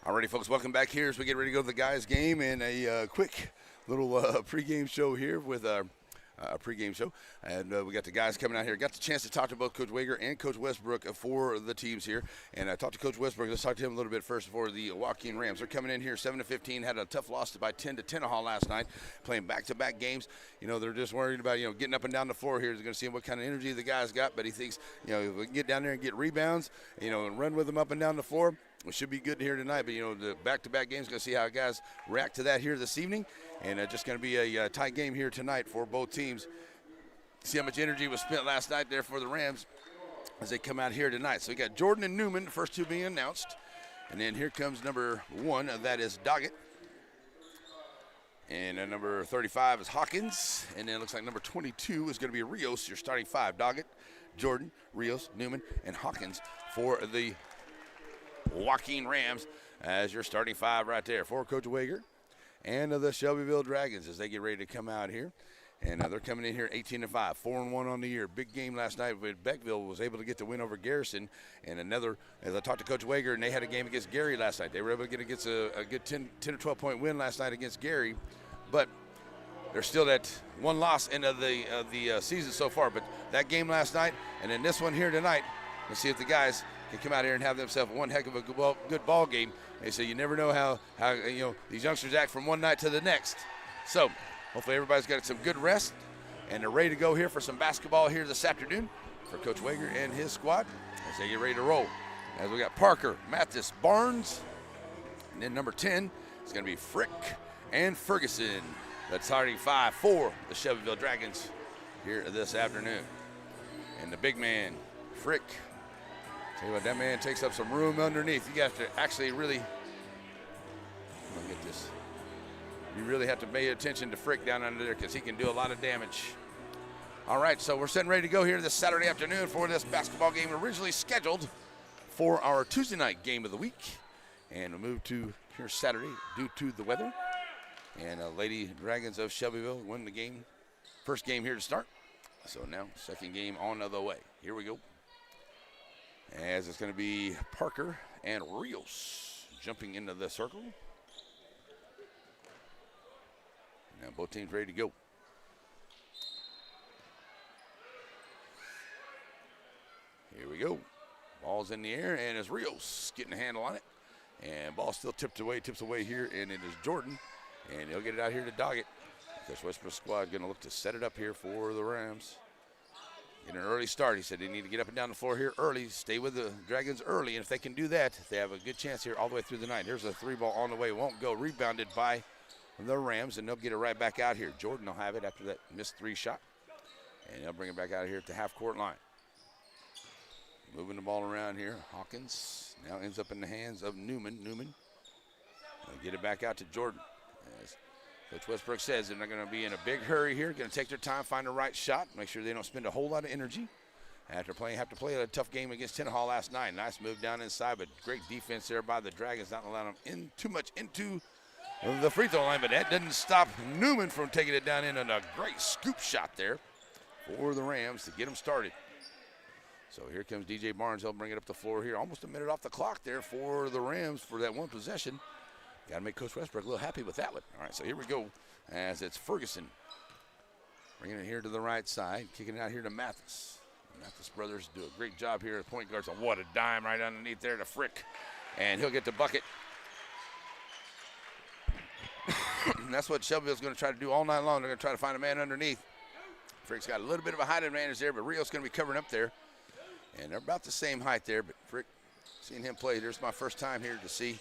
Alrighty, folks, welcome back here as we get ready to go to the guys' game and a quick little pregame show here with a pregame show. And we got the guys coming out here. Got the chance to talk to both Coach Wager and Coach Westbrook for the teams here. And I talked to Coach Westbrook. Let's talk to him a little bit first for the Joaquin Rams. They're coming in here 7-15. Had a tough loss by 10 to Tenaha last night, playing back-to-back games. You know, they're just worried about, getting up and down the floor here. They're going to see what kind of energy the guys got. But he thinks, if we can get down there and get rebounds, and run with them up and down the floor, it should be good here tonight. But, the back-to-back games, going to see how guys react to that here this evening. And just going to be a tight game here tonight for both teams. See how much energy was spent last night there for the Rams as they come out here tonight. So we got Jordan and Newman, the first two being announced. And then here comes number 1, that is Doggett. And number 35 is Hawkins. And then it looks like number 22 is going to be Rios, your starting 5. Doggett, Jordan, Rios, Newman, and Hawkins for the Joaquin Rams as your starting 5 right there for Coach Wager and the Shelbyville Dragons as they get ready to come out here. And they're coming in here 18-5, 4-1 on the year. Big game last night with Beckville was able to get the win over Garrison. And another, as I talked to Coach Wager, and they had a game against Gary last night. They were able to get against a good 10 or 12-point win last night against Gary. But they're still that one loss into the season so far. But that game last night and then this one here tonight, let's see if the guys can come out here and have themselves one heck of a good ball game. They say you never know how these youngsters act from one night to the next. So hopefully everybody's got some good rest and they're ready to go here for some basketball here this afternoon for Coach Wager and his squad as they get ready to roll. As we got Parker, Mathis, Barnes, and then number 10 is going to be Frick and Ferguson. That's starting 5 for the Shelbyville Dragons here this afternoon. And the big man, Frick. Tell you what, that man takes up some room underneath. You have to actually really, let me get this. You really have to pay attention to Frick down under there because he can do a lot of damage. All right, so we're setting ready to go here this Saturday afternoon for this basketball game originally scheduled for our Tuesday night game of the week. And we'll move to here Saturday due to the weather. And Lady Dragons of Shelbyville won the game. First game here to start. So now second game on the way. Here we go. As it's going to be Parker and Rios jumping into the circle. Now both teams ready to go. Here we go. Ball's in the air, and it's Rios getting a handle on it. And ball still tips away here, and it is Jordan. And he'll get it out here to Doggett. Coach Westbrook squad going to look to set it up here for the Rams. Get an early start. He said they need to get up and down the floor here early, stay with the Dragons early, and if they can do that, they have a good chance here all the way through the night. Here's a 3-ball on the way. Won't go. Rebounded by the Rams, and they'll get it right back out here. Jordan will have it after that missed 3 shot, and they'll bring it back out here at the half-court line. Moving the ball around here. Hawkins now ends up in the hands of Newman. They'll get it back out to Jordan. As Coach Westbrook says they're not going to be in a big hurry here. Going to take their time, find the right shot, make sure they don't spend a whole lot of energy. Have to play a tough game against Tenaha last night. Nice move down inside, but great defense there by the Dragons, not allowing them in too much into the free throw line, but that didn't stop Newman from taking it down in, and a great scoop shot there for the Rams to get them started. So here comes DJ Barnes. He'll bring it up the floor here. Almost a minute off the clock there for the Rams for that one possession. Got to make Coach Westbrook a little happy with that one. All right, so here we go as it's Ferguson bringing it here to the right side, kicking it out here to Mathis. The Mathis brothers do a great job here at point guard. So what a dime right underneath there to Frick, and he'll get the bucket. That's what Shelbyville's going to try to do all night long. They're going to try to find a man underneath. Frick's got a little bit of a height advantage there, but Rio's going to be covering up there. And they're about the same height there, but Frick, seeing him play, there's my first time here to see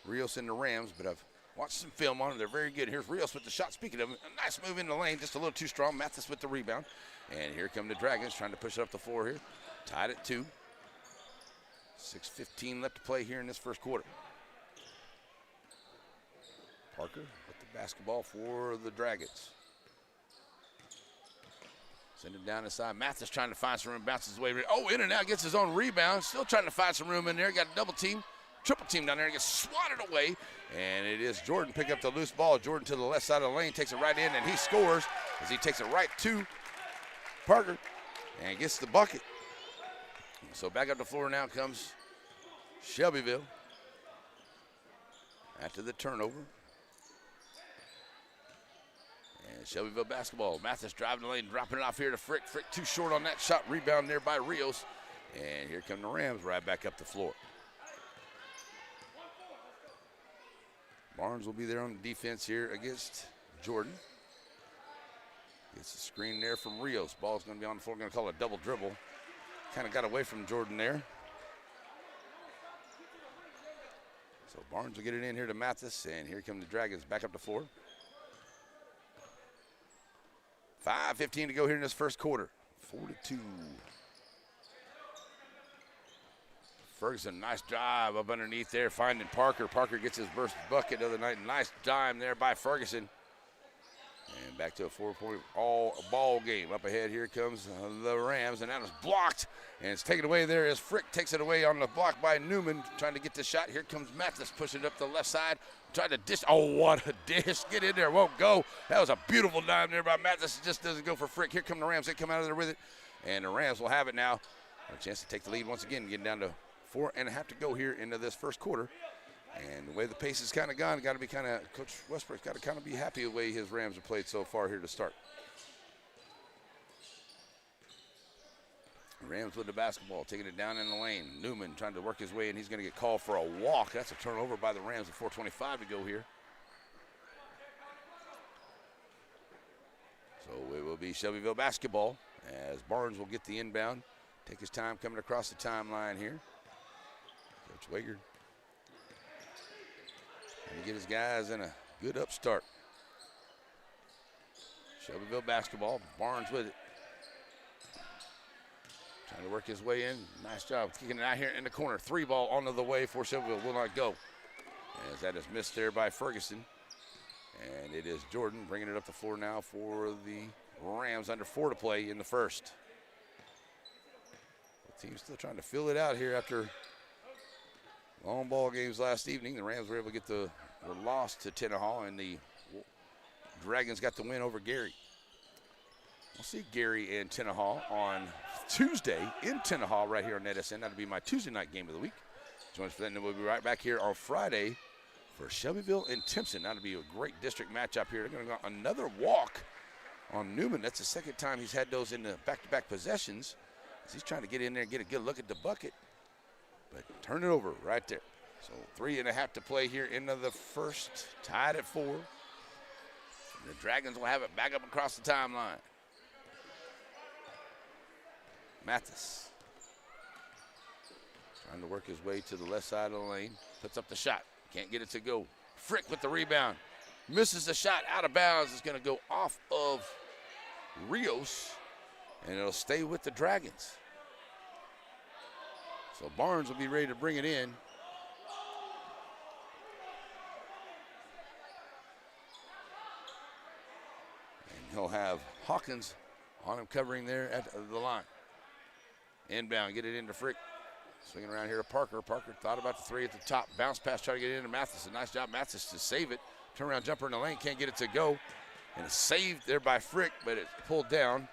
Rios and the Rams, but I've watched some film on them. They're very good. Here's Rios with the shot. Speaking of him, a nice move in the lane, just a little too strong. Mathis with the rebound. And here come the Dragons trying to push it up the floor here. Tied at 2. 6:15 left to play here in this first quarter. Parker with the basketball for the Dragons. Send it down inside. Mathis trying to find some room, bounces away. Oh, in and out, gets his own rebound. Still trying to find some room in there. Got a double team, triple team down there. Gets swatted away. And it is Jordan picking up the loose ball. Jordan to the left side of the lane, takes it right in, and he scores as he takes it right to Parker and gets the bucket. So back up the floor now comes Shelbyville. after the turnover. And Shelbyville basketball. Mathis driving the lane, dropping it off here to Frick. Frick too short on that shot. Rebound there by Rios. And here come the Rams right back up the floor. Barnes will be there on the defense here against Jordan. Gets a screen there from Rios. Ball's going to be on the floor. Going to call it a double dribble. Kind of got away from Jordan there. So Barnes will get it in here to Mathis, and here come the Dragons back up the floor. 5:15 to go here in this first quarter. 4-2. Ferguson, nice drive up underneath there, finding Parker. Parker gets his first bucket the other night. Nice dime there by Ferguson. And back to a 4-point ball game. Up ahead, here comes the Rams, and that was blocked. And it's taken away there as Frick takes it away on the block by Newman, trying to get the shot. Here comes Mathis, pushing it up the left side. Tried to dish. Oh, what a dish. Get in there, won't go. That was a beautiful dime there by Mathis. It just doesn't go for Frick. Here come the Rams. They come out of there with it. And the Rams will have it now. A chance to take the lead once again, getting down to 4.5 to go here into this first quarter. And the way the pace has kind of gone, got to be kind of, Coach Westbrook's got to kind of be happy with the way his Rams have played so far here to start. Rams with the basketball, taking it down in the lane. Newman trying to work his way in. He's going to get called for a walk. That's a turnover by the Rams at 4:25 to go here. So it will be Shelbyville basketball as Barnes will get the inbound. Take his time coming across the timeline here. Coach Wager trying to get his guys in a good upstart. Shelbyville basketball. Barnes with it. Trying to work his way in. Nice job kicking it out here in the corner. 3 ball onto the way for Shelbyville. Will not go. As that is missed there by Ferguson. And it is Jordan bringing it up the floor now for the Rams. Under 4 to play in the first. The team's still trying to fill it out here after long ball games last evening. The Rams were able to get the loss to Tenaha, and the Dragons got the win over Gary. We'll see Gary and Tenaha on Tuesday in Tenaha right here on NetSN. That'll be my Tuesday night game of the week. Join us for that, and then we'll be right back here on Friday for Shelbyville and Timpson. That'll be a great district matchup here. They're going to go another walk on Newman. That's the second time he's had those in the back-to-back possessions. He's trying to get in there and get a good look at the bucket, but turn it over right there. So 3.5 to play here into the first, tied at 4. And the Dragons will have it back up across the timeline. Mathis trying to work his way to the left side of the lane. Puts up the shot. Can't get it to go. Frick with the rebound. Misses the shot out of bounds. It's going to go off of Rios, and it'll stay with the Dragons. So Barnes will be ready to bring it in. And he'll have Hawkins on him covering there at the line. Inbound, get it into Frick. Swinging around here to Parker. Parker thought about the 3 at the top. Bounce pass, try to get it into Mathis. A nice job, Mathis, to save it. Turnaround jumper in the lane, can't get it to go. And it's saved there by Frick, but it's pulled down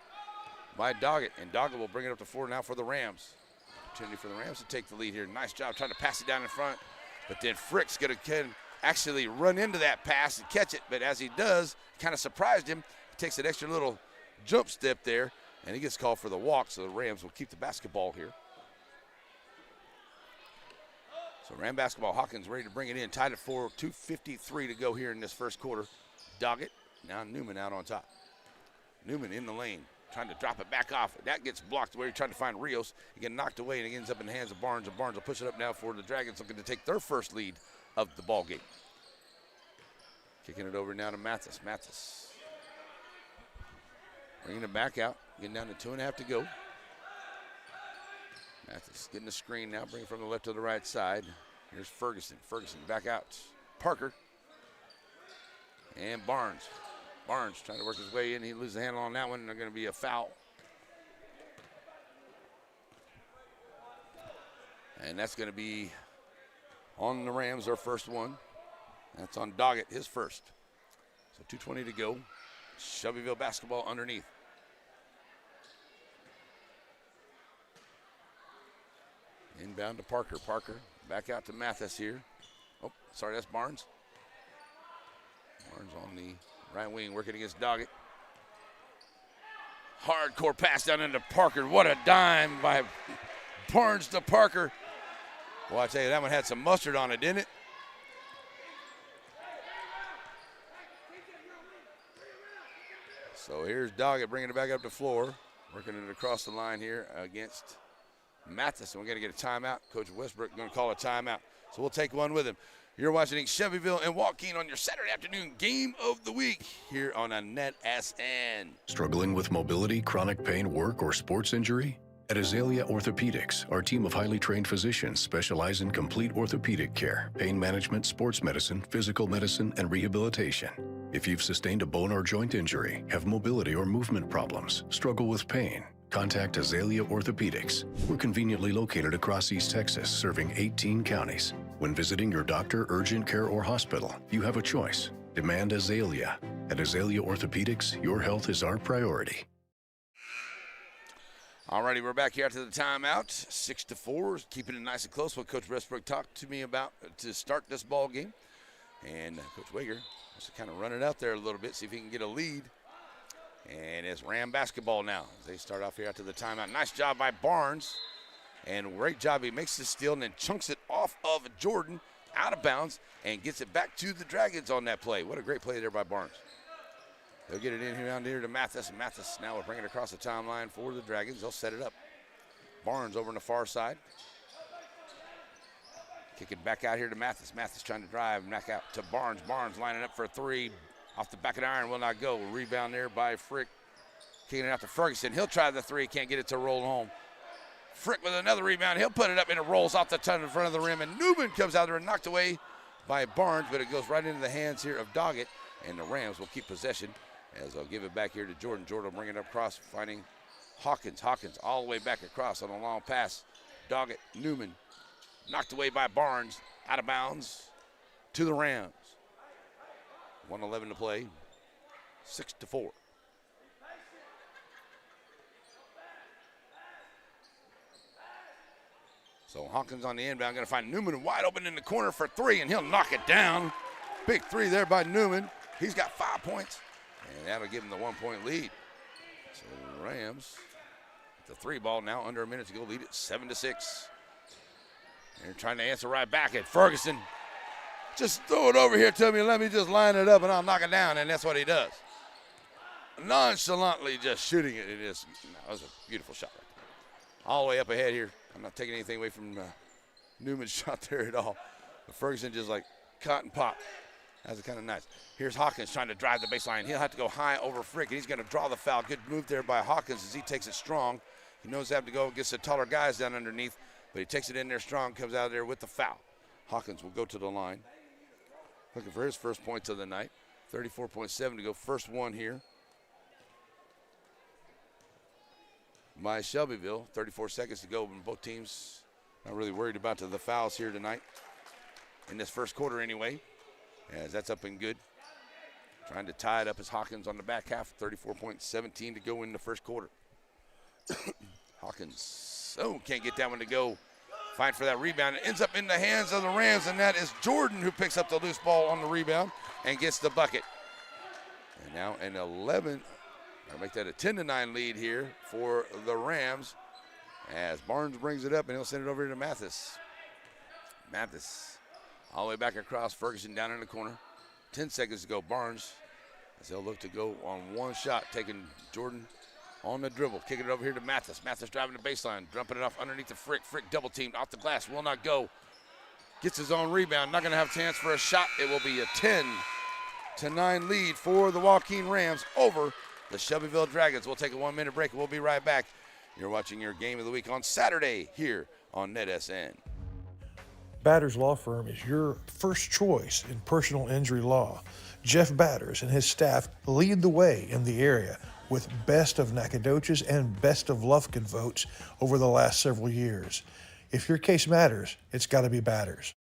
by Doggett. And Doggett will bring it up to 4 now for the Rams. Opportunity for the Rams to take the lead here. Nice job trying to pass it down in front. But then Frick's going to actually run into that pass and catch it. But as he does, kind of surprised him. He takes an extra little jump step there. And he gets called for the walk, so the Rams will keep the basketball here. So Ram basketball, Hawkins ready to bring it in. Tied at 4, 2:53 to go here in this first quarter. Doggett, now Newman out on top. Newman in the lane, trying to drop it back off. That gets blocked where he's trying to find Rios. He gets knocked away, and it ends up in the hands of Barnes. And Barnes will push it up now for the Dragons, looking to take their first lead of the ball game. Kicking it over now to Mathis. Mathis bringing it back out. Getting down to 2.5 to go. Mathis getting the screen now, bringing from the left to the right side. Here's Ferguson. Ferguson back out. Parker. And Barnes. Barnes trying to work his way in. He loses the handle on that one, and they're going to be a foul. And that's going to be on the Rams, their first one. That's on Doggett, his first. So 2:20 to go. Shelbyville basketball underneath. Inbound to Parker. Parker back out to Mathis here. Oh, sorry, that's Barnes. Barnes on the right wing working against Doggett. Hardcore pass down into Parker. What a dime by Barnes to Parker. Well, I tell you, that one had some mustard on it, didn't it? So here's Doggett bringing it back up the floor. Working it across the line here against Mathis. We're going to get a timeout. Coach Westbrook going to call a timeout. So we'll take one with him. You're watching Shelbyville and Joaquin on your Saturday afternoon game of the week here on a Net SN. Struggling with mobility, chronic pain, work, or sports injury? At Azalea Orthopedics, our team of highly trained physicians specialize in complete orthopedic care, pain management, sports medicine, physical medicine, and rehabilitation. If you've sustained a bone or joint injury, have mobility or movement problems, struggle with pain, contact Azalea Orthopedics. We're conveniently located across East Texas, serving 18 counties. When visiting your doctor, urgent care, or hospital, you have a choice. Demand Azalea. At Azalea Orthopedics, your health is our priority. Alrighty, we're back here after the timeout. 6-4, keeping it nice and close. What Coach Westbrook talked to me about to start this ball game. And Coach Wager wants to kind of run it out there a little bit, see if he can get a lead. And it's Ram basketball now as they start off here after the timeout. Nice job by Barnes. And great job. He makes the steal and then chunks it off of Jordan out of bounds and gets it back to the Dragons on that play. What a great play there by Barnes. They'll get it in here down here to Mathis. Mathis now will bring it across the timeline for the Dragons. They'll set it up. Barnes over on the far side. Kick it back out here to Mathis. Mathis trying to drive and back out to Barnes. Barnes lining up for a three. Off the back of the iron, will not go. Rebound there by Frick. Kicking it out to Ferguson. He'll try the three. Can't get it to roll home. Frick with another rebound. He'll put it up and it rolls off the ton in front of the rim. And Newman comes out there and knocked away by Barnes, but it goes right into the hands here of Doggett. And the Rams will keep possession as they'll give it back here to Jordan. Jordan will bring it up across, finding Hawkins. Hawkins all the way back across on a long pass. Doggett, Newman, knocked away by Barnes, out of bounds to the Rams. 1:11 to play, 6-4. So Hawkins on the inbound, going to find Newman wide open in the corner for three, and he'll knock it down. Big three there by Newman. He's got 5 points, and that'll give him the 1-point lead. So the Rams, the three ball now, under a minute to go, lead it 7-6. They're trying to answer right back at Ferguson. Just throw it over here to me and let me just line it up and I'll knock it down, and that's what he does. Nonchalantly just shooting it. That was a beautiful shot right there. All the way up ahead here. I'm not taking anything away from Newman's shot there at all. But Ferguson just like cut and pop. That's kind of nice. Here's Hawkins trying to drive the baseline. He'll have to go high over Frick, and he's going to draw the foul. Good move there by Hawkins as he takes it strong. He knows they have to go against the taller guys down underneath, but he takes it in there strong, comes out of there with the foul. Hawkins will go to the line. Looking for his first points of the night. 34.7 to go, first one here by Shelbyville. 34 seconds to go, and both teams not really worried about the fouls here tonight. In this first quarter anyway, as that's up and good. Trying to tie it up as Hawkins on the back half. 34.17 to go in the first quarter. Hawkins, can't get that one to go. Fight for that rebound. It ends up in the hands of the Rams, and that is Jordan who picks up the loose ball on the rebound and gets the bucket. And now an 11, I'll make that a 10-9 lead here for the Rams as Barnes brings it up, and he'll send it over to Mathis. Mathis all the way back across. Ferguson down in the corner. 10 seconds to go. Barnes, as they'll look to go on one shot, taking Jordan on the dribble, kicking it over here to Mathis. Mathis driving the baseline, dumping it off underneath the Frick. Frick double teamed off the glass, will not go. Gets his own rebound, not going to have a chance for a shot. It will be a 10-9 lead for the Joaquin Rams over the Shelbyville Dragons. We'll take a 1-minute break. We'll be right back. You're watching your game of the week on Saturday here on NetSN. Batters Law Firm is your first choice in personal injury law. Jeff Batters and his staff lead the way in the area with Best of Nacogdoches and Best of Lufkin votes over the last several years. If your case matters, it's got to be Batters.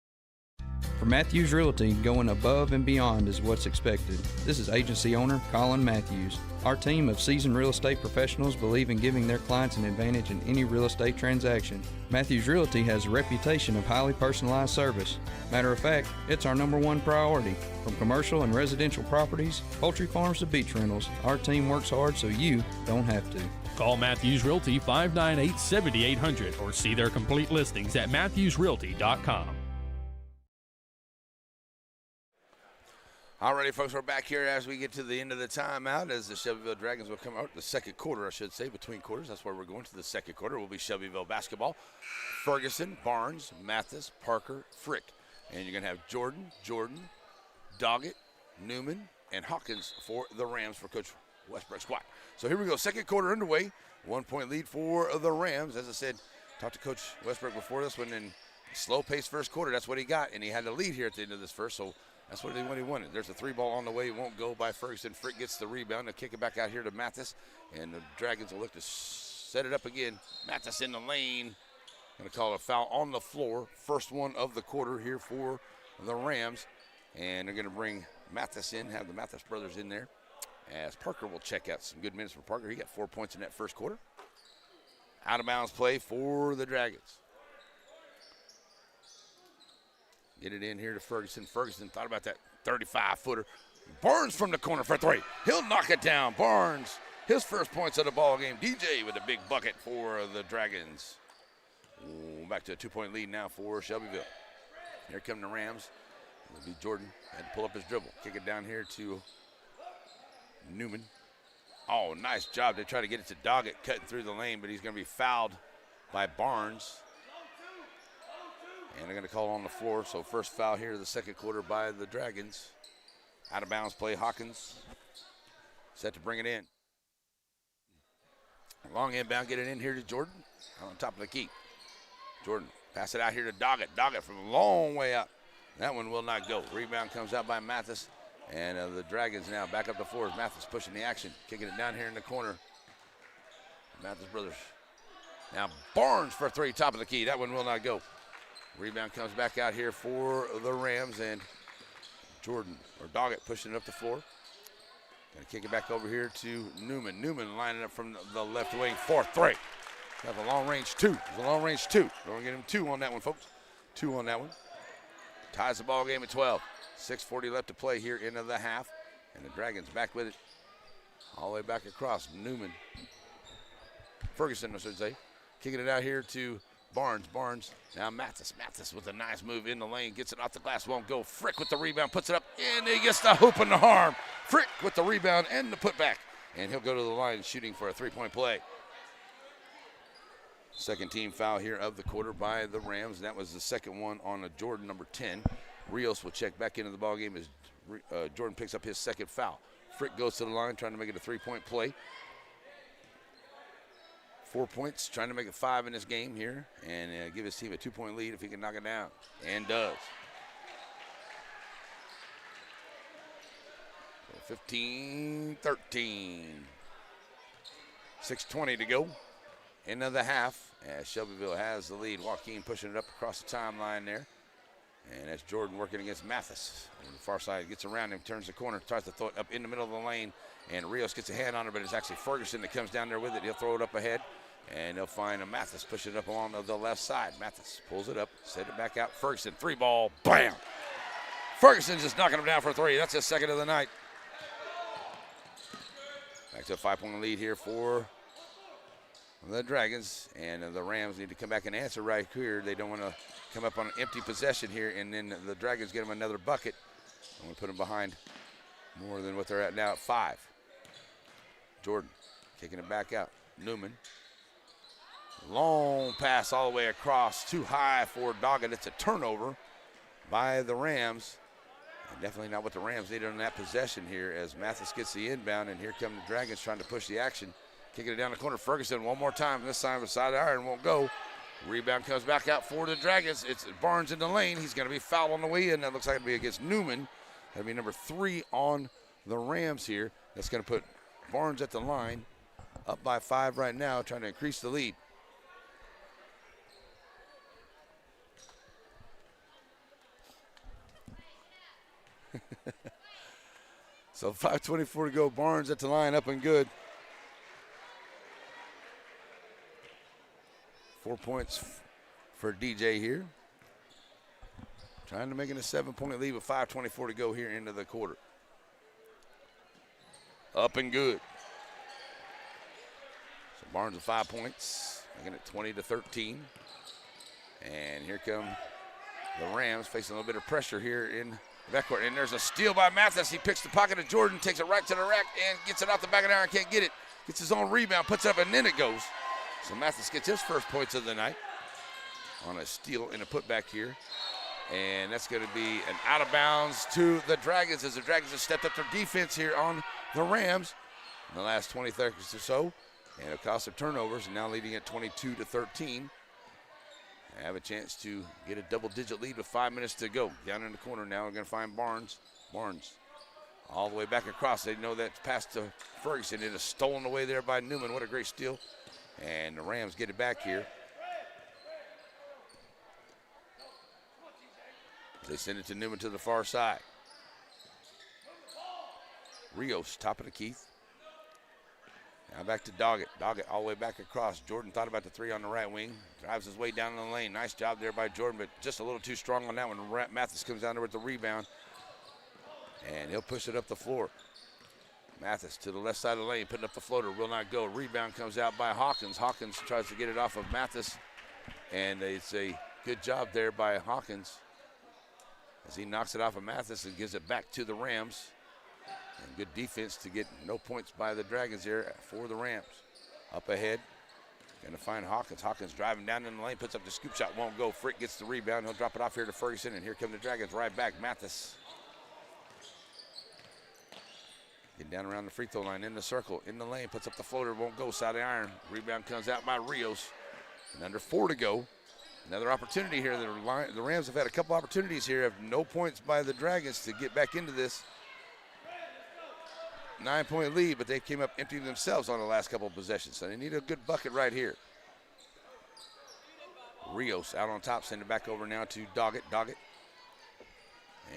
For Matthews Realty, going above and beyond is what's expected. This is agency owner Colin Matthews. Our team of seasoned real estate professionals believe in giving their clients an advantage in any real estate transaction. Matthews Realty has a reputation of highly personalized service. Matter of fact, it's our #1 priority. From commercial and residential properties, poultry farms to beach rentals, our team works hard so you don't have to. Call Matthews Realty 598-7800 or see their complete listings at matthewsrealty.com. Alrighty, folks, we're back here as we get to the end of the timeout as the Shelbyville Dragons will come out. The second quarter, I should say, between quarters. That's where we're going to. The second quarter will be Shelbyville basketball. Ferguson, Barnes, Mathis, Parker, Frick. And you're going to have Jordan, Doggett, Newman, and Hawkins for the Rams for Coach Westbrook's squad. So here we go. Second quarter underway. 1-point lead for the Rams. As I said, talked to Coach Westbrook before this one. And slow-paced first quarter, that's what he got. And he had the lead here at the end of this first. So that's what he wanted. There's a 3-ball on the way. It won't go by Ferguson. Frick gets the rebound. They'll kick it back out here to Mathis. And the Dragons will look to set it up again. Mathis in the lane. Going to call a foul on the floor. First one of the quarter here for the Rams. And they're going to bring Mathis in, have the Mathis brothers in there. As Parker will check out. Some good minutes for Parker. He got 4 points in that first quarter. Out of bounds play for the Dragons. Get it in here to Ferguson. Ferguson thought about that 35-footer. Barnes from the corner for 3. He'll knock it down. Barnes, his first points of the ball game. DJ with a big bucket for the Dragons. Ooh, back to a 2-point lead now for Shelbyville. Here come the Rams. It'll be Jordan. Had to pull up his dribble. Kick it down here to Newman. Oh, nice job. They try to get it to Doggett, cutting through the lane, but he's going to be fouled by Barnes. And they're going to call on the floor. So first foul here of the second quarter by the Dragons. Out of bounds play, Hawkins. Set to bring it in. Long inbound, get it in here to Jordan. On top of the key. Jordan, pass it out here to Doggett. Doggett from a long way out. That one will not go. Rebound comes out by Mathis. And the Dragons now back up the floor. Mathis pushing the action. Kicking it down here in the corner. Mathis brothers. Now Barnes for 3, top of the key. That one will not go. Rebound comes back out here for the Rams, and Jordan, or Doggett, pushing it up the floor. Gonna kick it back over here to Newman. Newman lining up from the left wing for 3. That's a long range 2. It's a long range 2. Don't get him 2 on that one, folks. 2 on that one. Ties the ball game at 12. 6:40 left to play here into the half, and the Dragons back with it all the way back across. Newman, Ferguson, I should say, kicking it out here to Barnes. Barnes, now Mathis. Mathis with a nice move in the lane. Gets it off the glass, won't go. Frick with the rebound, puts it up, and he gets the hoop and the harm. Frick with the rebound and the putback. And he'll go to the line shooting for a 3-point play. Second team foul here of the quarter by the Rams. And that was the second one on a Jordan, number 10. Rios will check back into the ballgame as Jordan picks up his second foul. Frick goes to the line trying to make it a 3-point play. 4 points, trying to make it 5 in this game here and give his team a 2-point lead if he can knock it down, and does. 15-13. 6:20 to go. End of the half as Shelbyville has the lead. Joaquin pushing it up across the timeline there. And that's Jordan working against Mathis. On the far side, gets around him, turns the corner, tries to throw it up in the middle of the lane. And Rios gets a hand on it, but it's actually Ferguson that comes down there with it. He'll throw it up ahead. And they'll find a Mathis pushing it up along the left side. Mathis pulls it up, set it back out. Ferguson, 3-ball, bam! Ferguson just knocking him down for 3. That's his second of the night. Back to a 5-point lead here for the Dragons. And the Rams need to come back and answer right here. They don't want to come up on an empty possession here, and then the Dragons get them another bucket. And we put them behind more than what they're at now at 5. Jordan kicking it back out. Newman. Long pass all the way across. Too high for Doggett. It's a turnover by the Rams. And definitely not what the Rams needed on that possession here as Mathis gets the inbound, and here come the Dragons trying to push the action. Kicking it down the corner. Ferguson one more time. This time beside the iron won't go. Rebound comes back out for the Dragons. It's Barnes in the lane. He's going to be fouled on the way in. That looks like it'll be against Newman. That'll be number 3 on the Rams here. That's going to put Barnes at the line. Up by 5 right now, trying to increase the lead. So 5:24 to go. Barnes at the line, up and good. 4 points for DJ here. Trying to make it a 7-point lead with 5:24 to go here into the quarter. Up and good. So Barnes with 5 points, making it 20-13. And here come the Rams facing a little bit of pressure here in the backcourt. And there's a steal by Mathis. He picks the pocket of Jordan, takes it right to the rack, and gets it off the back of the iron. Can't get it. Gets his own rebound, puts it up, and then it goes. So Mathis gets his first points of the night on a steal and a putback here. And that's going to be an out of bounds to the Dragons as the Dragons have stepped up their defense here on the Rams in the last 20 seconds or so. And it'll cost them turnovers, and now leading at 22-13. Have a chance to get a double-digit lead with 5 minutes to go. Down in the corner now, we're going to find Barnes. Barnes all the way back across. They know that pass to Ferguson. It is stolen away there by Newman. What a great steal. And the Rams get it back here. They send it to Newman to the far side. Rios, top of the key. Now back to Doggett. Doggett all the way back across. Jordan thought about the three on the right wing. Drives his way down the lane. Nice job there by Jordan, but just a little too strong on that one. Mathis comes down there with the rebound. And he'll push it up the floor. Mathis to the left side of the lane, putting up the floater. Will not go. Rebound comes out by Hawkins. Hawkins tries to get it off of Mathis. And it's a good job there by Hawkins as he knocks it off of Mathis and gives it back to the Rams. And good defense to get no points by the Dragons here for the Rams. Up ahead, going to find Hawkins. Hawkins driving down in the lane, puts up the scoop shot, won't go. Frick gets the rebound. He'll drop it off here to Ferguson, and here come the Dragons right back. Mathis. Getting down around the free throw line, in the circle, in the lane, puts up the floater, won't go, side of the iron. Rebound comes out by Rios. And under 4 to go. Another opportunity here. The Rams have had a couple opportunities here, have no points by the Dragons to get back into this 9-point lead, but they came up empty themselves on the last couple of possessions. So they need a good bucket right here. Rios out on top, send it back over now to Doggett. Doggett.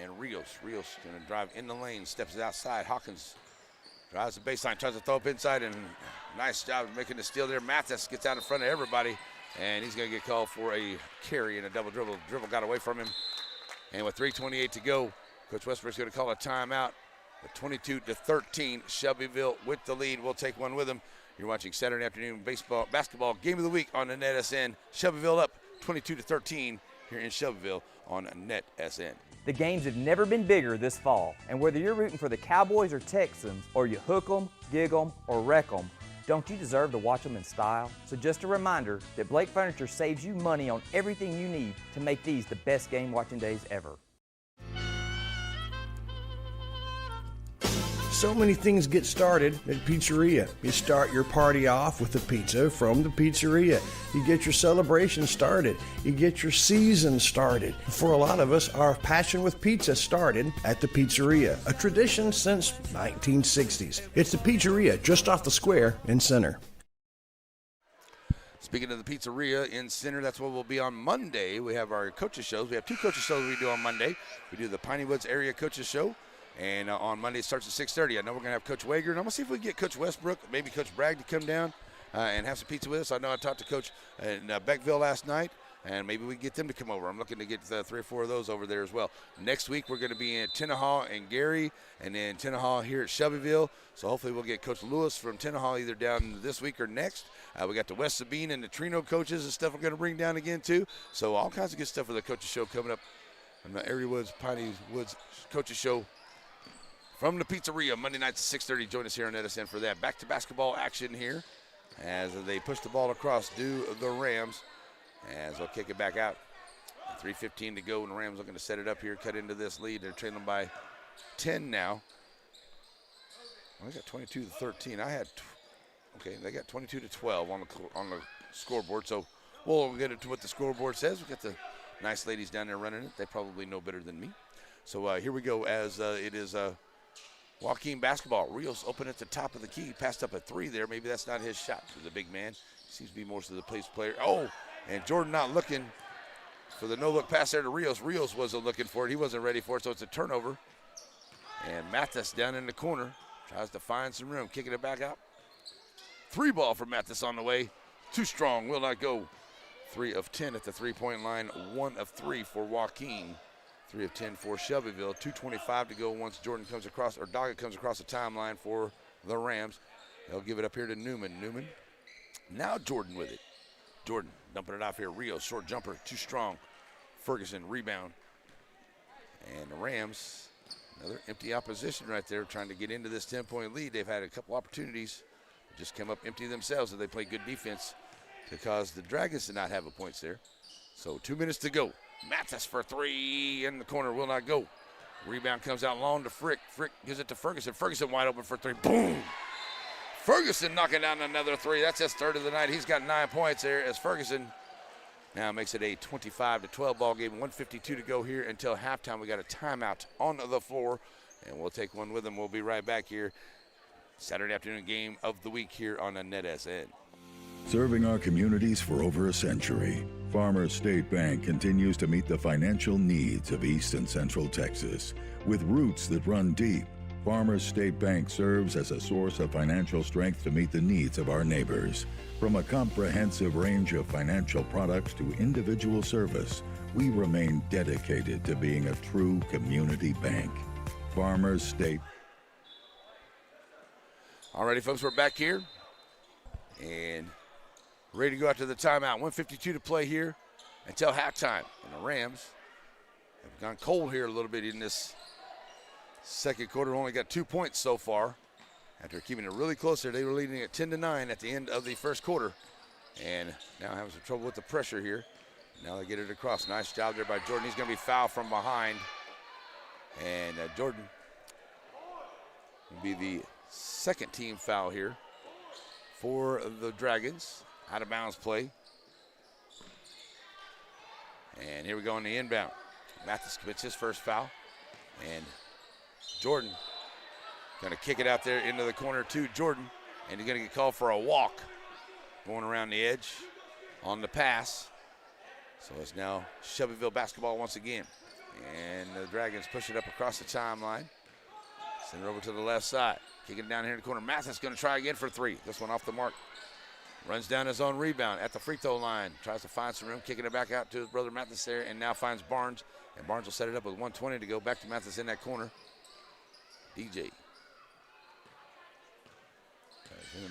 And Rios going to drive in the lane, steps outside. Hawkins drives the baseline, tries to throw up inside, and nice job of making the steal there. Mathis gets out in front of everybody, and he's going to get called for a carry and a double dribble. Dribble got away from him. And with 3:28 to go, Coach Westbrook's going to call a timeout. With 22-13, Shelbyville with the lead. We'll take one with them. You're watching Saturday afternoon basketball game of the week on the NetSN. Shelbyville up 22-13 here in Shelbyville on NetSN. The games have never been bigger this fall, and whether you're rooting for the Cowboys or Texans, or you hook 'em, gig 'em, or wreck 'em, don't you deserve to watch them in style? So just a reminder that Blake Furniture saves you money on everything you need to make these the best game watching days ever. So many things get started at Pizzeria. You start your party off with a pizza from the pizzeria. You get your celebration started. You get your season started. For a lot of us, our passion with pizza started at the Pizzeria, a tradition since 1960s. It's the Pizzeria just off the square in Center. Speaking of the Pizzeria in Center, that's what we'll be on Monday. We have our coaches shows. We have 2 coaches shows we do on Monday. We do the Piney Woods Area Coaches Show. And on Monday it starts at 6:30. I know we're going to have Coach Wager, and I'm going to see if we can get Coach Westbrook, maybe Coach Bragg to come down and have some pizza with us. I know I talked to Coach in Beckville last night, and maybe we can get them to come over. I'm looking to get 3 or 4 of those over there as well. Next week we're going to be in Tenaha and Gary, and then Tenaha here at Shelbyville. So hopefully we'll get Coach Lewis from Tenaha either down this week or next. We got the West Sabine and the Trino coaches and stuff we're going to bring down again too. So all kinds of good stuff for the Coaches Show coming up on the Area Woods, Piney Woods Coaches Show. From the Pizzeria, Monday nights at 6:30. Join us here on NetSN for that. Back to basketball action here as they push the ball across, do the Rams, as they'll kick it back out. 3:15 to go, and the Rams looking to set it up here, cut into this lead. They're trailing by 10 now. Well, they got 22-13. Okay, they got 22-12 on the scoreboard. So we'll get into what the scoreboard says. We got the nice ladies down there running it. They probably know better than me. So here we go as it is Joaquin basketball. Rios open at the top of the key. Passed up a 3 there. Maybe that's not his shot. The big man seems to be more to the place player. Oh, and Jordan not looking for the no-look pass there to Rios. Rios wasn't looking for it. He wasn't ready for it, so it's a turnover. And Mathis down in the corner. Tries to find some room, kicking it back out. 3 ball for Mathis on the way. Too strong, will not go. 3 of 10 at the three-point line. 1 of 3 for Joaquin. 3 of 10 for Shelbyville. 2:25 to go once Jordan comes across, or Doggett comes across the timeline for the Rams. They'll give it up here to Newman. Newman. Now Jordan with it. Jordan dumping it off here. Rios, short jumper, too strong. Ferguson, rebound. And the Rams, another empty opposition right there, trying to get into this 10-point lead. They've had a couple opportunities, just come up empty themselves, and they play good defense to cause the Dragons to not have a points there. So 2 minutes to go. Mathis for 3 in the corner, will not go. Rebound comes out long to Frick. Frick gives it to Ferguson. Ferguson wide open for 3. Boom! Ferguson knocking down another 3. That's his 3rd of the night. He's got 9 points there as Ferguson now makes it a 25-12 ball game. 1:52 to go here until halftime. We got a timeout on the floor, and we'll take one with them. We'll be right back here. Saturday afternoon game of the week here on the NetSN. Serving our communities for over a century, Farmers State Bank continues to meet the financial needs of East and Central Texas. With roots that run deep, Farmers State Bank serves as a source of financial strength to meet the needs of our neighbors. From a comprehensive range of financial products to individual service, we remain dedicated to being a true community bank. Farmers State. All righty, folks, we're back here and ready to go after the timeout. 1:52 to play here until halftime. And the Rams have gone cold here a little bit in this second quarter. Only got 2 points so far. After keeping it really close there, they were leading at 10-9 at the end of the first quarter. And now having some trouble with the pressure here. Now they get it across. Nice job there by Jordan. He's going to be fouled from behind. And Jordan will be the second team foul here for the Dragons. Out of bounds play. And here we go on the inbound. Mathis commits his first foul. And Jordan going to kick it out there into the corner to Jordan. And he's going to get called for a walk. Going around the edge on the pass. So it's now Shelbyville basketball once again. And the Dragons push it up across the timeline. Send it over to the left side. Kicking it down here in the corner. Mathis going to try again for 3. This one off the mark. Runs down his own rebound at the free throw line. Tries to find some room. Kicking it back out to his brother Mathis there. And now finds Barnes. And Barnes will set it up with 1:20 to go. Back to Mathis in that corner. DJ.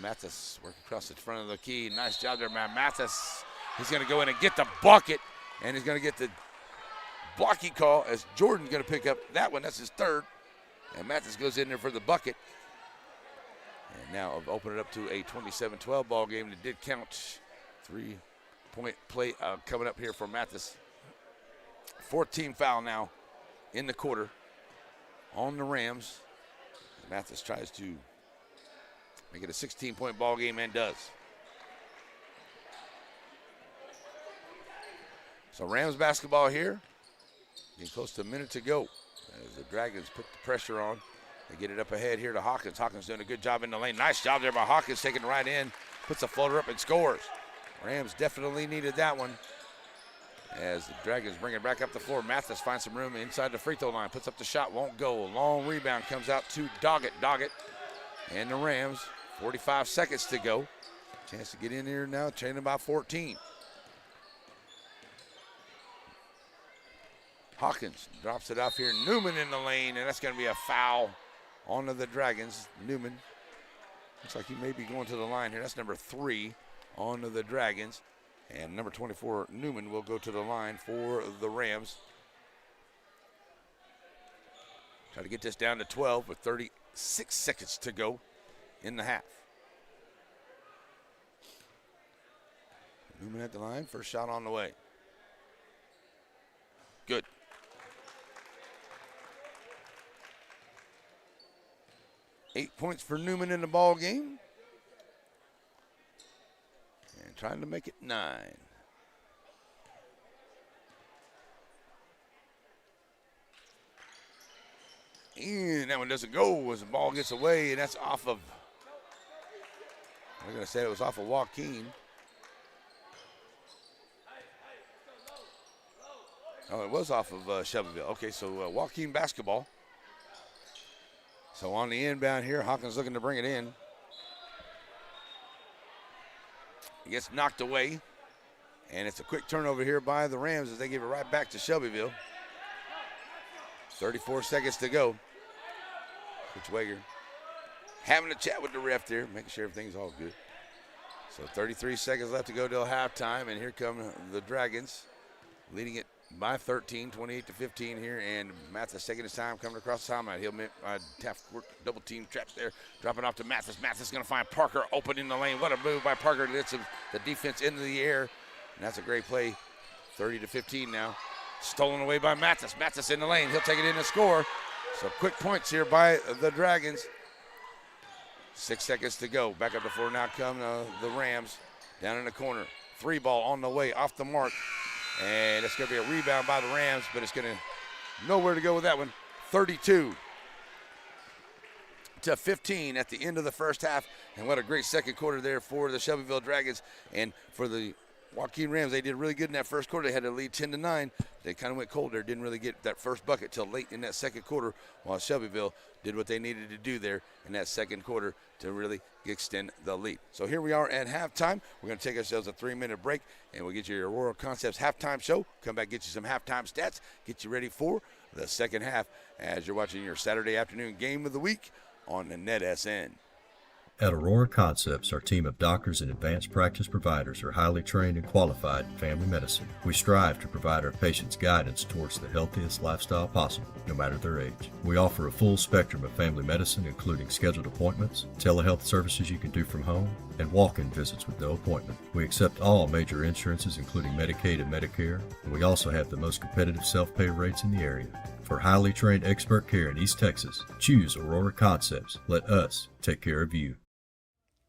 Mathis working across the front of the key. Nice job there, man. Mathis. He's going to go in and get the bucket. And he's going to get the blocking call as Jordan's going to pick up that one. That's his 3rd. And Mathis goes in there for the bucket. And now I've opened it up to a 27-12 ball game. That did count. 3-point play coming up here for Mathis. 4th team foul now in the quarter on the Rams. Mathis tries to make it a 16-point ball game and does. So Rams basketball here. Getting close to a minute to go as the Dragons put the pressure on. They get it up ahead here to Hawkins. Hawkins doing a good job in the lane. Nice job there by Hawkins, taking it right in. Puts a floater up and scores. Rams definitely needed that one. As the Dragons bring it back up the floor. Mathis finds some room inside the free throw line. Puts up the shot, won't go. A long rebound comes out to Doggett. Doggett and the Rams. 45 seconds to go. Chance to get in here now, trailing by 14. Hawkins drops it off here. Newman in the lane, and that's going to be a foul onto the Dragons. Newman looks like he may be going to the line here. That's number 3 onto the Dragons. And number 24, Newman, will go to the line for the Rams. Try to get this down to 12 with 36 seconds to go in the half. Newman at the line, first shot on the way. Good. Eight points for Newman in the ball game. And trying to make it 9. And that one doesn't go as the ball gets away, and that's off of, I'm going to say it was off of Joaquin. Oh, it was off of Shelbyville. Okay, so Joaquin basketball. So on the inbound here, Hawkins looking to bring it in. He gets knocked away. And it's a quick turnover here by the Rams as they give it right back to Shelbyville. 34 seconds to go. Coach Wager having a chat with the ref there, making sure everything's all good. So 33 seconds left to go till halftime, and here come the Dragons, leading it by 13, 28-15 here, and Mathis taking his time, coming across the timeline. He'll work double team traps there, dropping off to Mathis. Mathis going to find Parker open in the lane. What a move by Parker to get the defense into the air, and that's a great play. 30-15 now. Stolen away by Mathis. Mathis in the lane. He'll take it in and score. So quick points here by the Dragons. 6 seconds to go. Back up the floor now come the Rams down in the corner. 3 ball on the way, off the mark. And it's going to be a rebound by the Rams, but it's going to nowhere to go with that one. 32-15 at the end of the first half. And what a great second quarter there for the Shelbyville Dragons. And for the Joaquin Rams, they did really good in that first quarter. They had to lead 10-9. They kind of went cold there, didn't really get that first bucket till late in that second quarter, while Shelbyville did what they needed to do there in that second quarter to really extend the lead. So here we are at halftime. We're going to take ourselves a 3-minute break, and we'll get you your Aurora Concepts halftime show. Come back, get you some halftime stats, get you ready for the second half as you're watching your Saturday afternoon game of the week on the NetSN. At Aurora Concepts, our team of doctors and advanced practice providers are highly trained and qualified in family medicine. We strive to provide our patients guidance towards the healthiest lifestyle possible, no matter their age. We offer a full spectrum of family medicine, including scheduled appointments, telehealth services you can do from home, and walk-in visits with no appointment. We accept all major insurances, including Medicaid and Medicare, and we also have the most competitive self-pay rates in the area. For highly trained expert care in East Texas, choose Aurora Concepts. Let us take care of you.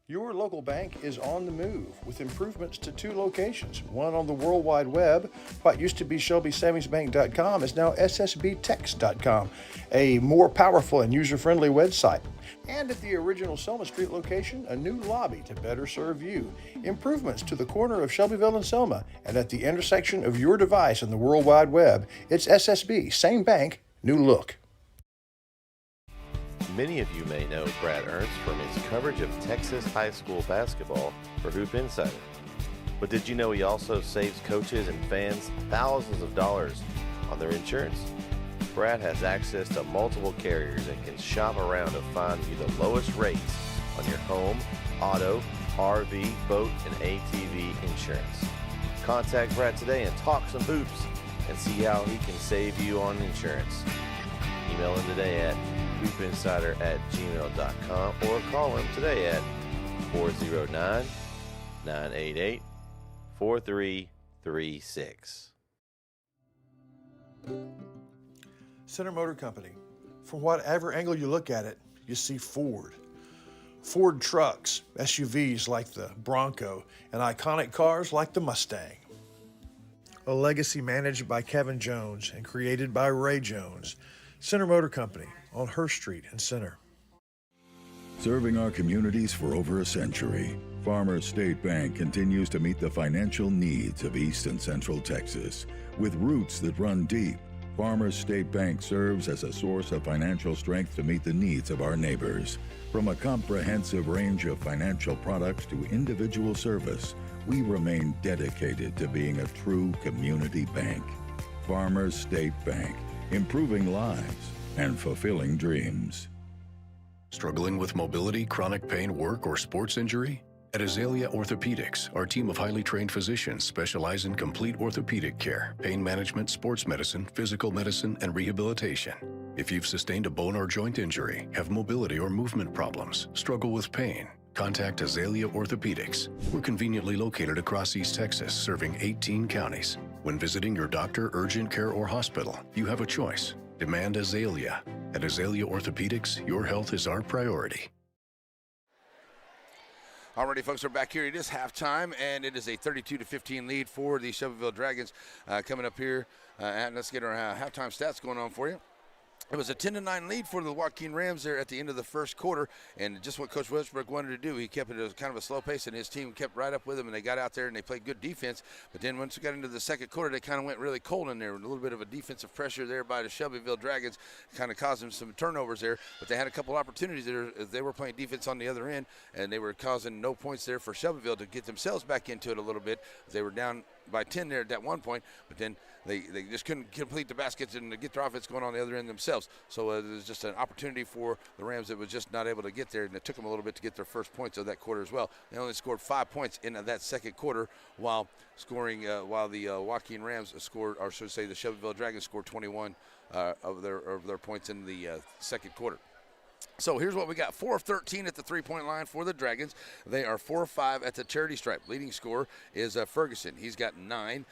Your local bank is on the move with improvements to 2 locations, one on the World Wide Web. What used to be ShelbySavingsBank.com is now SSBTex.com, a more powerful and user-friendly website. And at the original Selma Street location, a new lobby to better serve you. Improvements to the corner of Shelbyville and Selma, and at the intersection of your device and the World Wide Web, it's SSB, same bank, new look. Many of you may know Brad Ernst from his coverage of Texas high school basketball for Hoop Insider. But did you know he also saves coaches and fans thousands of dollars on their insurance? Brad has access to multiple carriers and can shop around to find you the lowest rates on your home, auto, RV, boat, and ATV insurance. Contact Brad today and talk some hoops and see how he can save you on insurance. Email him today at hoopinsider@gmail.com or call him today at 409-988-4336. Center Motor Company. From whatever angle you look at it, you see Ford. Ford trucks, SUVs like the Bronco, and iconic cars like the Mustang. A legacy managed by Kevin Jones and created by Ray Jones. Center Motor Company on Hurst Street in Center. Serving our communities for over a century, Farmers State Bank continues to meet the financial needs of East and Central Texas. With roots that run deep, Farmers State Bank serves as a source of financial strength to meet the needs of our neighbors. From a comprehensive range of financial products to individual service, we remain dedicated to being a true community bank. Farmers State Bank, improving lives and fulfilling dreams. Struggling with mobility, chronic pain, work, or sports injury? At Azalea Orthopedics, our team of highly trained physicians specialize in complete orthopedic care, pain management, sports medicine, physical medicine, and rehabilitation. If you've sustained a bone or joint injury, have mobility or movement problems, struggle with pain, contact Azalea Orthopedics. We're conveniently located across East Texas, serving 18 counties. When visiting your doctor, urgent care, or hospital, you have a choice. Demand Azalea. At Azalea Orthopedics, your health is our priority. Alrighty, folks, we're back here. It is halftime, and it is a 32-15 lead for the Shelbyville Dragons coming up here. And let's get our halftime stats going on for you. It was a 10-9 lead for the Joaquin Rams there at the end of the first quarter, and just what Coach Westbrook wanted to do. He kept it at kind of a slow pace, and his team kept right up with him, and they got out there and they played good defense. But then once we got into the second quarter, they kind of went really cold in there. A little bit of a defensive pressure there by the Shelbyville Dragons, kind of causing some turnovers there. But they had a couple opportunities there. They were playing defense on the other end, and they were causing no points there for Shelbyville to get themselves back into it a little bit. They were down by 10 there at that one point, but then they just couldn't complete the baskets and get their offense going on the other end themselves. So it was just an opportunity for the Rams that was just not able to get there, and it took them a little bit to get their first points of that quarter as well. They only scored 5 points in that second quarter, while the Joaquin Rams scored, or should I say the Shelbyville Dragons scored 21 of their points in the second quarter. So here's what we got. 4 of 13 at the three-point line for the Dragons. They are 4 of 5 at the charity stripe. Leading scorer is Ferguson. He's got 9.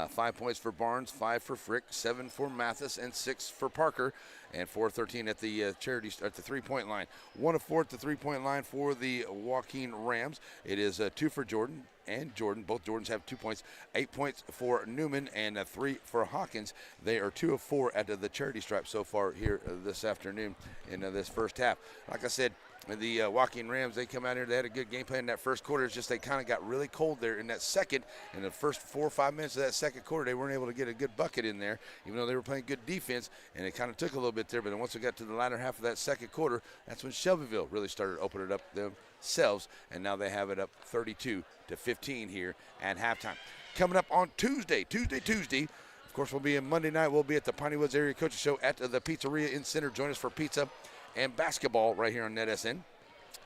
5 points for Barnes, 5 for Frick, 7 for Mathis, and 6 for Parker. And 4 of 13 at the at the three-point line. 1 of 4 at the three-point line for the Joaquin Rams. It is 2 for Jordan and Jordan. Both Jordans have 2 points. 8 points for Newman and 3 for Hawkins. They are 2 of 4 at the charity stripe so far here this afternoon in this first half. Like I said, the Joaquin Rams, they come out here, they had a good game plan in that first quarter. It's just they kind of got really cold there in that second. In the first 4 or 5 minutes of that second quarter, they weren't able to get a good bucket in there, even though they were playing good defense, and it kind of took a little bit there. But then once we got to the latter half of that second quarter, that's when Shelbyville really started opening it up themselves, and now they have it up 32-15 here at halftime. Coming up on Tuesday. Of course, we'll be in Monday night. We'll be at the Piney Woods Area Coaches Show at the Pizzeria in Center. Join us for pizza and basketball right here on NetSN.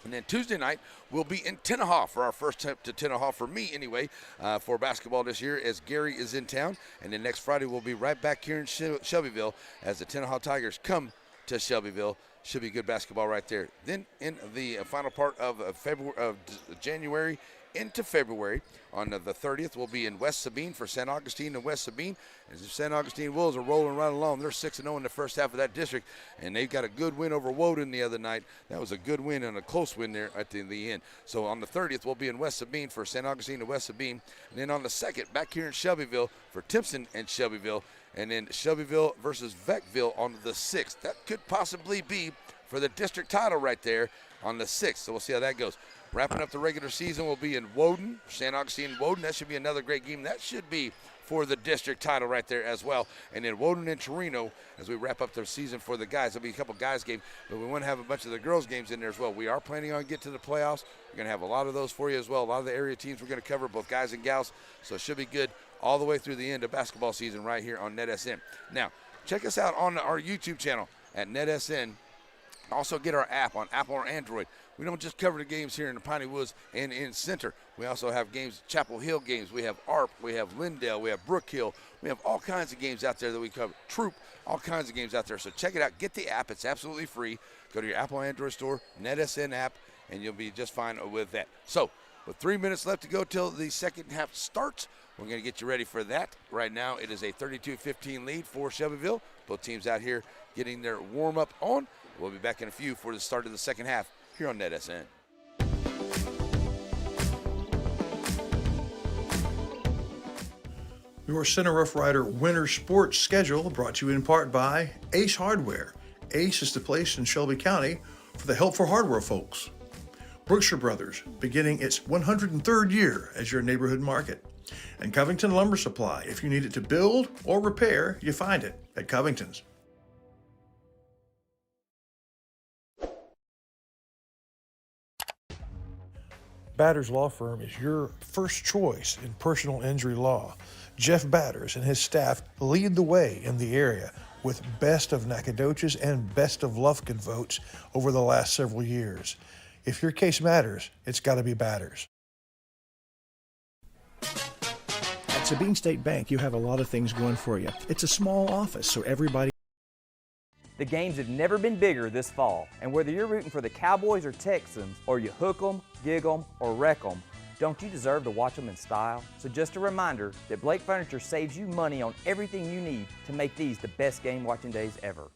And then Tuesday night, we'll be in Tenaha for our first trip to Tenaha, for me anyway, for basketball this year, as Gary is in town. And then next Friday, we'll be right back here in Shelbyville as the Tenaha Tigers come to Shelbyville. Should be good basketball right there. Then in the final part of January into February, on the 30th, we'll be in West Sabine for San Augustine and West Sabine. As the San Augustine Wolves are rolling right along. They're 6-0 in the first half of that district, and they've got a good win over Woden the other night. That was a good win and a close win there at the end. So on the 30th, we'll be in West Sabine for San Augustine and West Sabine. And then on the 2nd, back here in Shelbyville for Timpson and Shelbyville. And then Shelbyville versus Vecville on the 6th. That could possibly be for the district title right there on the 6th. So we'll see how that goes. Wrapping up the regular season, we'll be in Woden, San Augustine, Woden. That should be another great game. That should be for the district title right there as well. And then Woden and Torino, as we wrap up the season for the guys. There'll be a couple guys games, but we want to have a bunch of the girls games in there as well. We are planning on getting to the playoffs. We're going to have a lot of those for you as well. A lot of the area teams we're going to cover, both guys and gals. So it should be good all the way through the end of basketball season right here on NetSN. Now, check us out on our YouTube channel at NetSN. Also get our app on Apple or Android. We don't just cover the games here in the Piney Woods and in Center. We also have games, Chapel Hill games. We have ARP. We have Lindale. We have Brook Hill. We have all kinds of games out there that we cover. Troop, all kinds of games out there. So check it out. Get the app. It's absolutely free. Go to your Apple Android store, NetSN app, and you'll be just fine with that. So with 3 minutes left to go till the second half starts, we're going to get you ready for that. Right now it is a 32-15 lead for Shelbyville. Both teams out here getting their warm-up on. We'll be back in a few for the start of the second half here on NetSN. Your Center Rough Rider winter sports schedule brought to you in part by Ace Hardware. Ace is the place in Shelby County for the helpful hardware folks. Brookshire Brothers, beginning its 103rd year as your neighborhood market. And Covington Lumber Supply. If you need it to build or repair, you find it at Covington's. Batters Law Firm is your first choice in personal injury law. Jeff Batters and his staff lead the way in the area with best of Nacogdoches and best of Lufkin votes over the last several years. If your case matters, it's got to be Batters. At Sabine State Bank, you have a lot of things going for you. It's a small office, so everybody... The games have never been bigger this fall, and whether you're rooting for the Cowboys or Texans, or you hook 'em, gig 'em, or wreck 'em, don't you deserve to watch them in style? So just a reminder that Blake Furniture saves you money on everything you need to make these the best game watching days ever.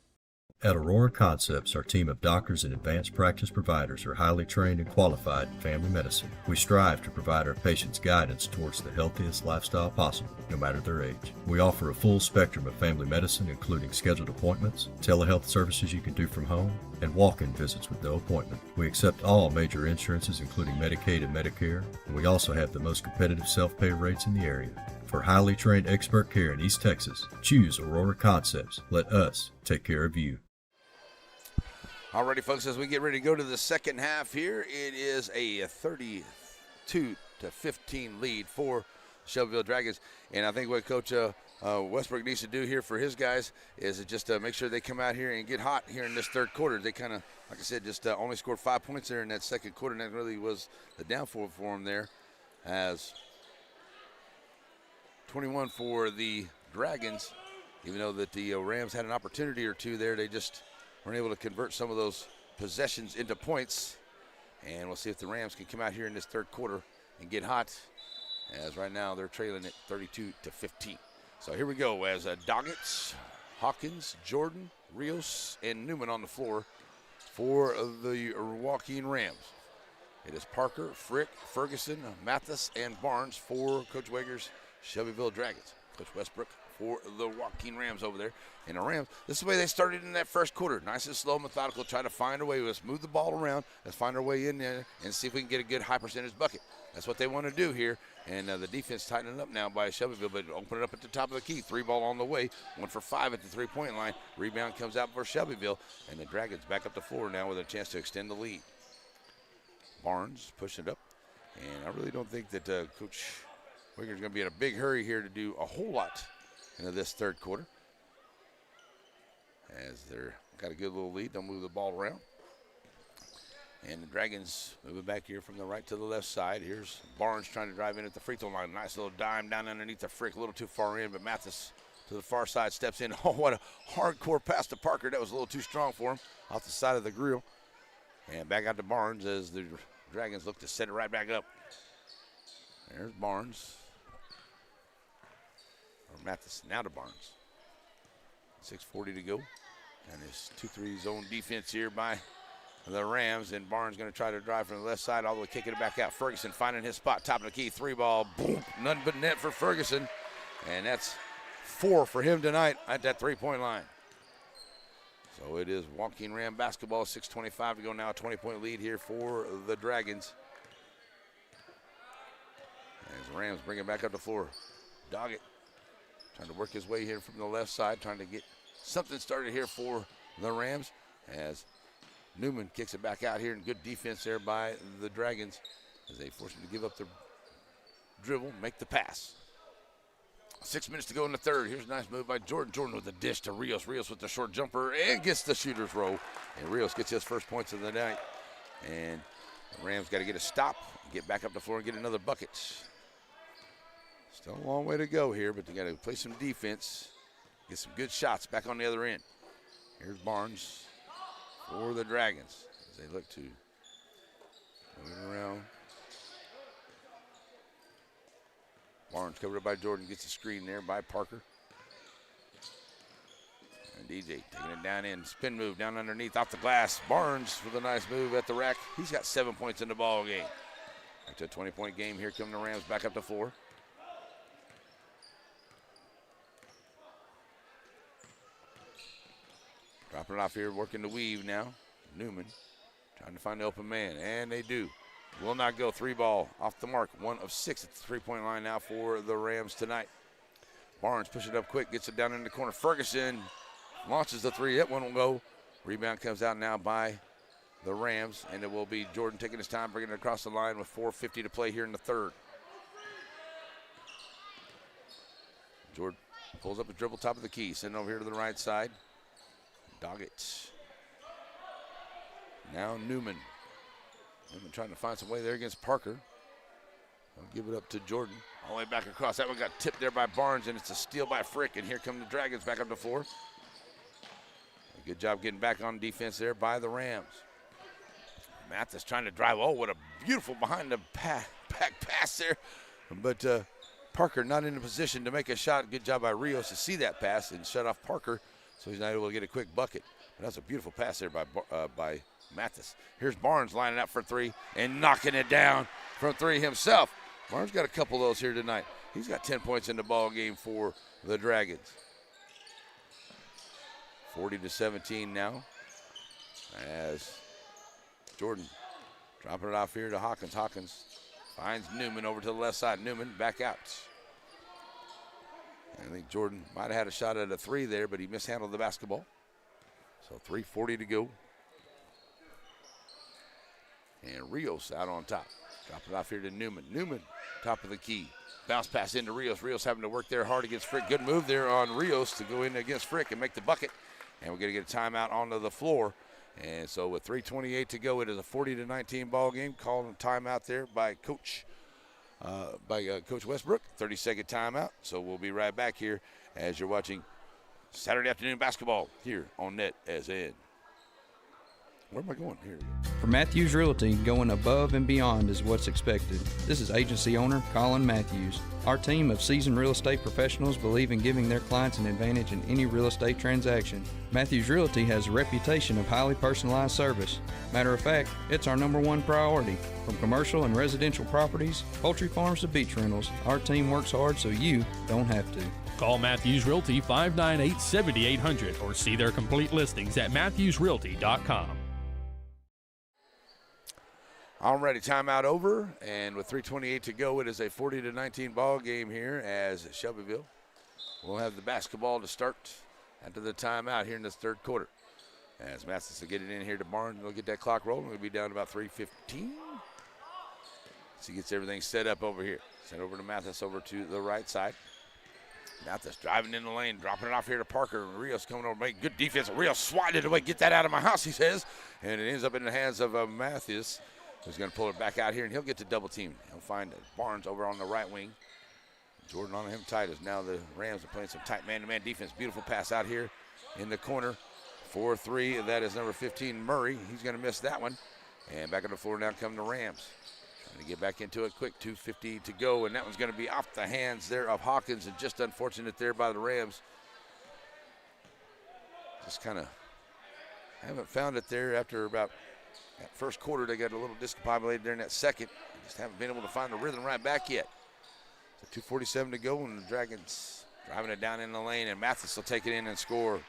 At Aurora Concepts, our team of doctors and advanced practice providers are highly trained and qualified in family medicine. We strive to provide our patients guidance towards the healthiest lifestyle possible, no matter their age. We offer a full spectrum of family medicine, including scheduled appointments, telehealth services you can do from home, and walk-in visits with no appointment. We accept all major insurances, including Medicaid and Medicare, and we also have the most competitive self-pay rates in the area. For highly trained expert care in East Texas, choose Aurora Concepts. Let us take care of you. Alrighty, folks, as we get ready to go to the second half here, it is a 32-15 lead for Shelbyville Dragons. And I think what Coach Westbrook needs to do here for his guys is just make sure they come out here and get hot here in this third quarter. They kind of, like I said, just only scored 5 points there in that second quarter, and that really was the downfall for them there, as 21 for the Dragons. Even though that the Rams had an opportunity or two there, they just weren't able to convert some of those possessions into points. And we'll see if the Rams can come out here in this third quarter and get hot, as right now they're trailing it 32-15. So here we go, as Doggett, Hawkins, Jordan, Rios, and Newman on the floor for the Joaquin Rams. It is Parker, Frick, Ferguson, Mathis, and Barnes for Coach Wager's Shelbyville Dragons. Coach Westbrook for the Joaquin Rams over there. And the Rams, this is the way they started in that first quarter. Nice and slow, methodical, try to find a way. Let's move the ball around. Let's find our way in there and see if we can get a good high percentage bucket. That's what they want to do here. And the defense tightening up now by Shelbyville, but open it up at the top of the key. 3 ball on the way. 1 for 5 at the three-point line. Rebound comes out for Shelbyville. And the Dragons back up the floor now with a chance to extend the lead. Barnes pushing it up. And I really don't think that Coach Wigger's going to be in a big hurry here to do a whole lot into this third quarter, as they're got a good little lead. They'll move the ball around. And the Dragons moving back here from the right to the left side. Here's Barnes trying to drive in at the free throw line. Nice little dime down underneath the Frick. A little too far in, but Mathis to the far side steps in. Oh, what a hardcore pass to Parker. That was a little too strong for him off the side of the grill. And back out to Barnes as the Dragons look to set it right back up. There's Barnes. Or Mathis, now to Barnes. 6:40 to go. And this 2-3 zone defense here by the Rams. And Barnes going to try to drive from the left side, all the way kicking it back out. Ferguson finding his spot, top of the key, 3 ball. Boom, nothing but net for Ferguson. And that's 4 for him tonight at that 3-point line. So it is Joaquin Ram basketball, 6:25 to go now, a 20-point lead here for the Dragons. As the Rams bring it back up the floor. Doggett trying to work his way here from the left side, trying to get something started here for the Rams, as Newman kicks it back out here, and good defense there by the Dragons as they force him to give up the dribble, make the pass. 6 minutes to go in the third. Here's a nice move by Jordan. Jordan with the dish to Rios. Rios with the short jumper and gets the shooter's roll. And Rios gets his first points of the night. And the Rams got to get a stop, get back up the floor and get another bucket. Still a long way to go here, but they got to play some defense, get some good shots back on the other end. Here's Barnes for the Dragons as they look to move it around. Barnes covered up by Jordan, gets the screen there by Parker. And DJ taking it down in, spin move down underneath off the glass. Barnes with a nice move at the rack. He's got 7 points in the ball game. Back to a 20-point game. Here come the Rams back up to 4. Dropping it off here, working the weave now. Newman trying to find the open man, and they do. Will not go. 3 ball off the mark. 1 of 6 at the 3-point line now for the Rams tonight. Barnes push it up quick, gets it down in the corner. Ferguson launches the 3. That one will go. Rebound comes out now by the Rams, and it will be Jordan taking his time, bringing it across the line with 4:50 to play here in the third. Jordan pulls up a dribble, top of the key, sending over here to the right side. Doggett. Now Newman. Newman trying to find some way there against Parker. I'll give it up to Jordan. All the way back across. That one got tipped there by Barnes, and it's a steal by Frick. And here come the Dragons back up the floor. A good job getting back on defense there by the Rams. Mathis trying to drive. Oh, what a beautiful behind the back pass there. But Parker not in a position to make a shot. Good job by Rios to see that pass and shut off Parker. so he's not able to get a quick bucket. But that's a beautiful pass there by Mathis. Here's Barnes lining up for three and knocking it down from three himself. Barnes got a couple of those here tonight. He's got 10 points in the ball game for the Dragons. 40-17 now as Jordan dropping it off here to Hawkins. Hawkins finds Newman over to the left side. Newman back out. I think Jordan might have had a shot at a three there, but he mishandled the basketball. So 3:40 to go. And Rios out on top. Drop it off here to Newman. Newman, top of the key. Bounce pass into Rios. Rios having to work there hard against Frick. Good move there on Rios to go in against Frick and make the bucket. And we're going to get a timeout onto the floor. And so with 3:28 to go, it is a 40-19 ball game. Called a timeout there by Coach Westbrook. 30-second timeout. So we'll be right back here as you're watching Saturday afternoon basketball here on NetSN. Where am I going here? For Matthews Realty, going above and beyond is what's expected. This is agency owner Colin Matthews. Our team of seasoned real estate professionals believe in giving their clients an advantage in any real estate transaction. Matthews Realty has a reputation of highly personalized service. Matter of fact, it's our #1 priority. From commercial and residential properties, poultry farms to beach rentals, our team works hard so you don't have to. Call Matthews Realty 598-7800 or see their complete listings at matthewsrealty.com. Alrighty, timeout over, and with 3:28 to go, it is a 40-19 ball game here as Shelbyville will have the basketball to start after the timeout here in this third quarter. As Mathis will get it in here to Barnes, we'll get that clock rolling. We'll be down to about 3:15. So he gets everything set up over here. Sent over to Mathis over to the right side. Mathis driving in the lane, dropping it off here to Parker. Rios coming over, making good defense. Rios swatted it away. Get that out of my house, he says. And it ends up in the hands of Mathis, who's going to pull it back out here, and he'll get to double team. He'll find Barnes over on the right wing. Jordan on him tight as now the Rams are playing some tight man-to-man defense. Beautiful pass out here in the corner. 4-3, that is number 15, Murray. He's going to miss that one. And back on the floor now come the Rams. Trying to get back into it quick, 2:50 to go, and that one's going to be off the hands there of Hawkins, and just unfortunate there by the Rams. Just kind of haven't found it there after about that first quarter. They got a little discombobulated there in that second. Just haven't been able to find the rhythm right back yet. So 2:47 to go, and the Dragons driving it down in the lane, and Mathis will take it in and score.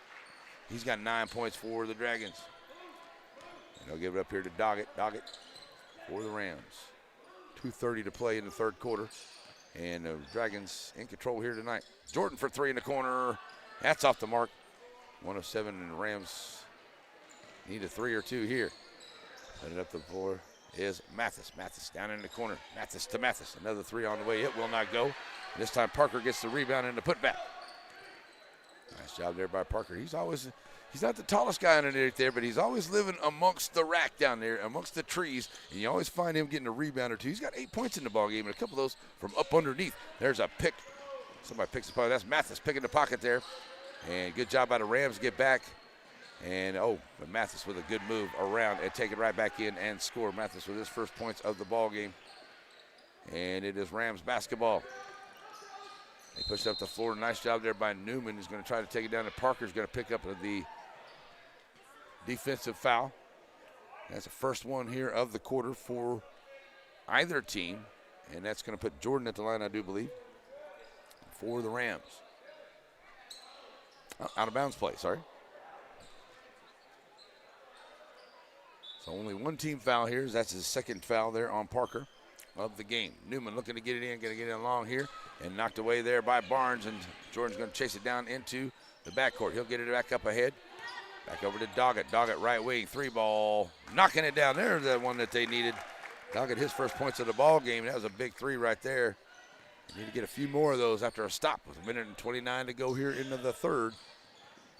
He's got 9 points for the Dragons. And they'll give it up here to Doggett. Doggett for the Rams. 2:30 to play in the third quarter. And the Dragons in control here tonight. Jordan for three in the corner. That's off the mark. 1 of 7, and the Rams need a 3 or 2 here. Setting up the floor is Mathis. Mathis down in the corner. Mathis to Mathis. Another 3 on the way. It will not go. This time Parker gets the rebound and the putback. Nice job there by Parker. He's not the tallest guy underneath there, but he's always living amongst the rack down there, amongst the trees, and you always find him getting a rebound or two. He's got 8 points in the ballgame, and a couple of those from up underneath. There's a pick. Somebody picks the pocket. That's Mathis picking the pocket there. And good job by the Rams to get back. And, but Mathis with a good move around and take it right back in and score. Mathis with his first points of the ball game. And it is Rams basketball. They pushed up the floor. Nice job there by Newman. He's going to try to take it down, and Parker's going to pick up the defensive foul. That's the first one here of the quarter for either team, and that's going to put Jordan at the line, I do believe, for the Rams. Out of bounds play, sorry. So only one team foul here. That's his second foul there on Parker of the game. Newman looking to get it in, going to get it in long here, and knocked away there by Barnes, and Jordan's going to chase it down into the backcourt. He'll get it back up ahead. Back over to Doggett. Doggett right wing, 3-ball, knocking it down. There's the one that they needed. Doggett his first points of the ball game. That was a big 3 right there. They need to get a few more of those after a stop with 1:29 to go here into the third.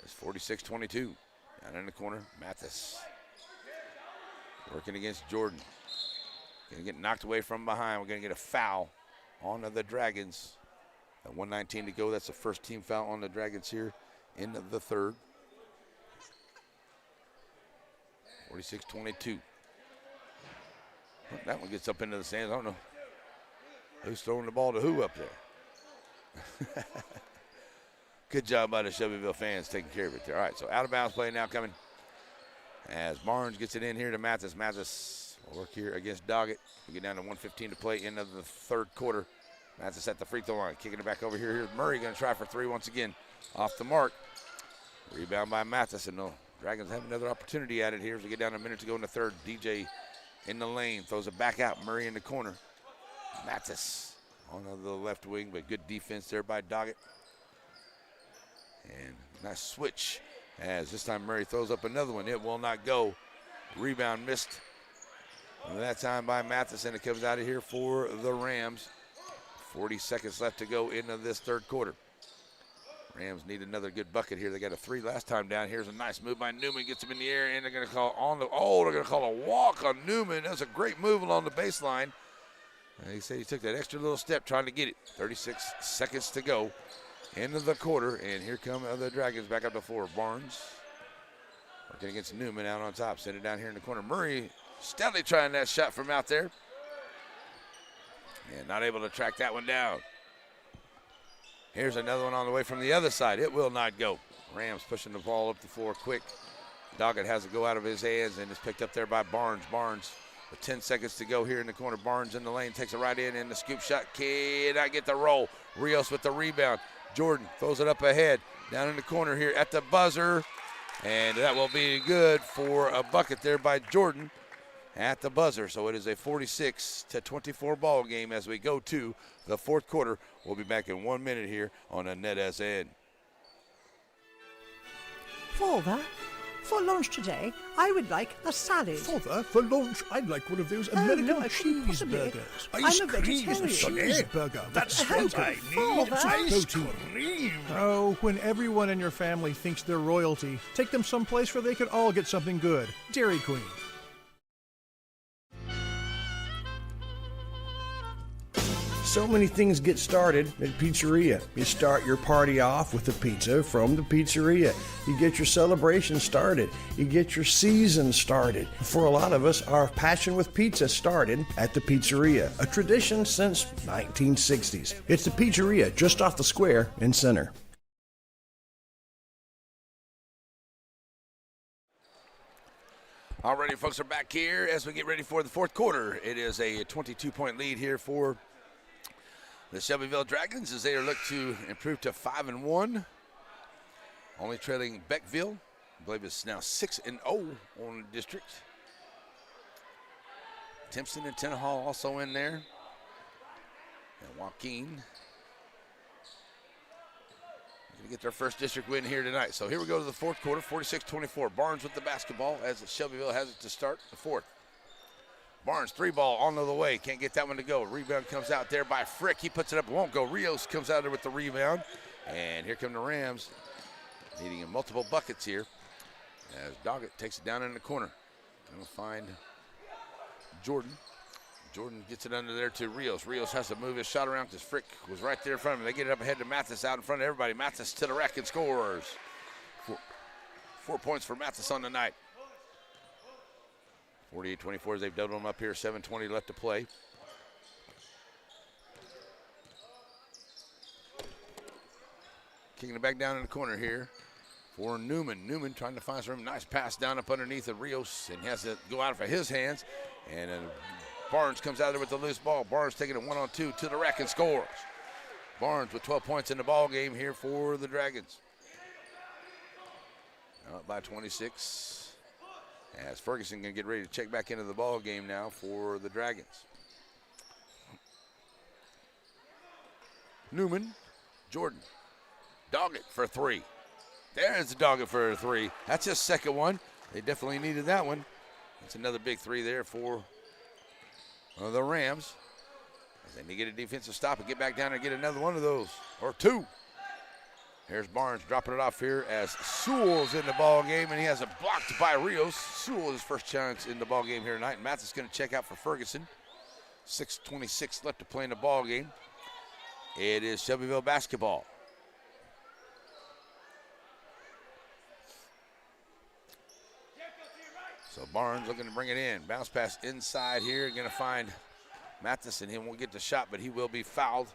It's 46-22. Down in the corner, Mathis working against Jordan. Going to get knocked away from behind. We're going to get a foul on the Dragons. At 1:19 to go, that's the first team foul on the Dragons here in the third. 46-22. That one gets up into the stands. I don't know who's throwing the ball to who up there. Good job by the Shelbyville fans taking care of it there. All right, so out of bounds play now coming as Barnes gets it in here to Mathis. Mathis will work here against Doggett. We get down to 1:15 to play into the third quarter. Mathis at the free throw line, kicking it back over here. Here's Murray going to try for three once again. Off the mark. Rebound by Mathis, and the Dragons have another opportunity at it here as we get down a minute to go in the third. DJ in the lane, throws it back out. Murray in the corner. Mathis on the left wing, but good defense there by Doggett. And nice switch as this time Murray throws up another one. It will not go. Rebound missed. And that time by Mathis, and it comes out of here for the Rams. 40 seconds left to go into this third quarter. Rams need another good bucket here. They got a three last time down. Here's a nice move by Newman. Gets him in the air, and they're going to call they're going to call a walk on Newman. That's a great move along the baseline. And he said he took that extra little step trying to get it. 36 seconds to go into the quarter, and here come the Dragons back up to four. Barnes working against Newman out on top. Send it down here in the corner. Murray steadily trying that shot from out there. And not able to track that one down. Here's another one on the way from the other side. It will not go. Rams pushing the ball up the floor quick. Doggett has it go out of his hands, and it's picked up there by Barnes. Barnes with 10 seconds to go here in the corner. Barnes in the lane, takes it right in, and the scoop shot cannot get the roll. Rios with the rebound. Jordan throws it up ahead. Down in the corner here at the buzzer. And that will be good for a bucket there by Jordan at the buzzer. So it is a 46-24 ball game as we go to the fourth quarter. We'll be back in 1 minute here on a Net SN. Father, for lunch today, I would like a salad. Father, for lunch, I'd like one of those American no, I couldn't possibly. cheeseburgers. I'm a vegetarian. Cheeseburger. That's what I need. Father. Ice cream. Oh, when everyone in your family thinks they're royalty, take them someplace where they can all get something good. Dairy Queen. So many things get started at Pizzeria. You start your party off with a pizza from the pizzeria. You get your celebration started. You get your season started. For a lot of us, our passion with pizza started at the Pizzeria, a tradition since 1960s. It's the Pizzeria just off the square in Center. All righty, folks, are back here as we get ready for the fourth quarter. It is a 22-point lead here for the Shelbyville Dragons as they are looked to improve to 5-1. Only trailing Beckville. I believe it's now 6-0 on the district. Timpson and Tenahall also in there. And Joaquin. Going to get their first district win here tonight. So here we go to the fourth quarter, 46-24. Barnes with the basketball as Shelbyville has it to start the fourth. Barnes, three ball on the way. Can't get that one to go. Rebound comes out there by Frick. He puts it up, won't go. Rios comes out there with the rebound. And here come the Rams, needing multiple buckets here as Doggett takes it down in the corner. Going to find Jordan. Jordan gets it under there to Rios. Rios has to move his shot around because Frick was right there in front of him. They get it up ahead to Mathis out in front of everybody. Mathis to the rack and scores. 4 points for Mathis on the night. 48-24 as they've doubled them up here. 7:20 left to play. Kicking it back down in the corner here for Newman. Newman trying to find some room. Nice pass down up underneath of Rios, and he has to go out for his hands. And Barnes comes out there with the loose ball. Barnes taking it 1-on-2 to the rack and scores. Barnes with 12 points in the ball game here for the Dragons. Now up by 26. As Ferguson going to get ready to check back into the ball game now for the Dragons. Newman, Jordan, Doggett for three. There's the Doggett for a three. That's his second one. They definitely needed that one. That's another big three there for the Rams. As they need to get a defensive stop and get back down and get another one of those, or two. Here's Barnes dropping it off here as Sewell's in the ball game, and he has it blocked by Rios. Sewell his first chance in the ball game here tonight. Mathis going to check out for Ferguson. 6:26 left to play in the ball game. It is Shelbyville basketball. So Barnes looking to bring it in. Bounce pass inside here. Going to find Mathis, and he won't get the shot, but he will be fouled.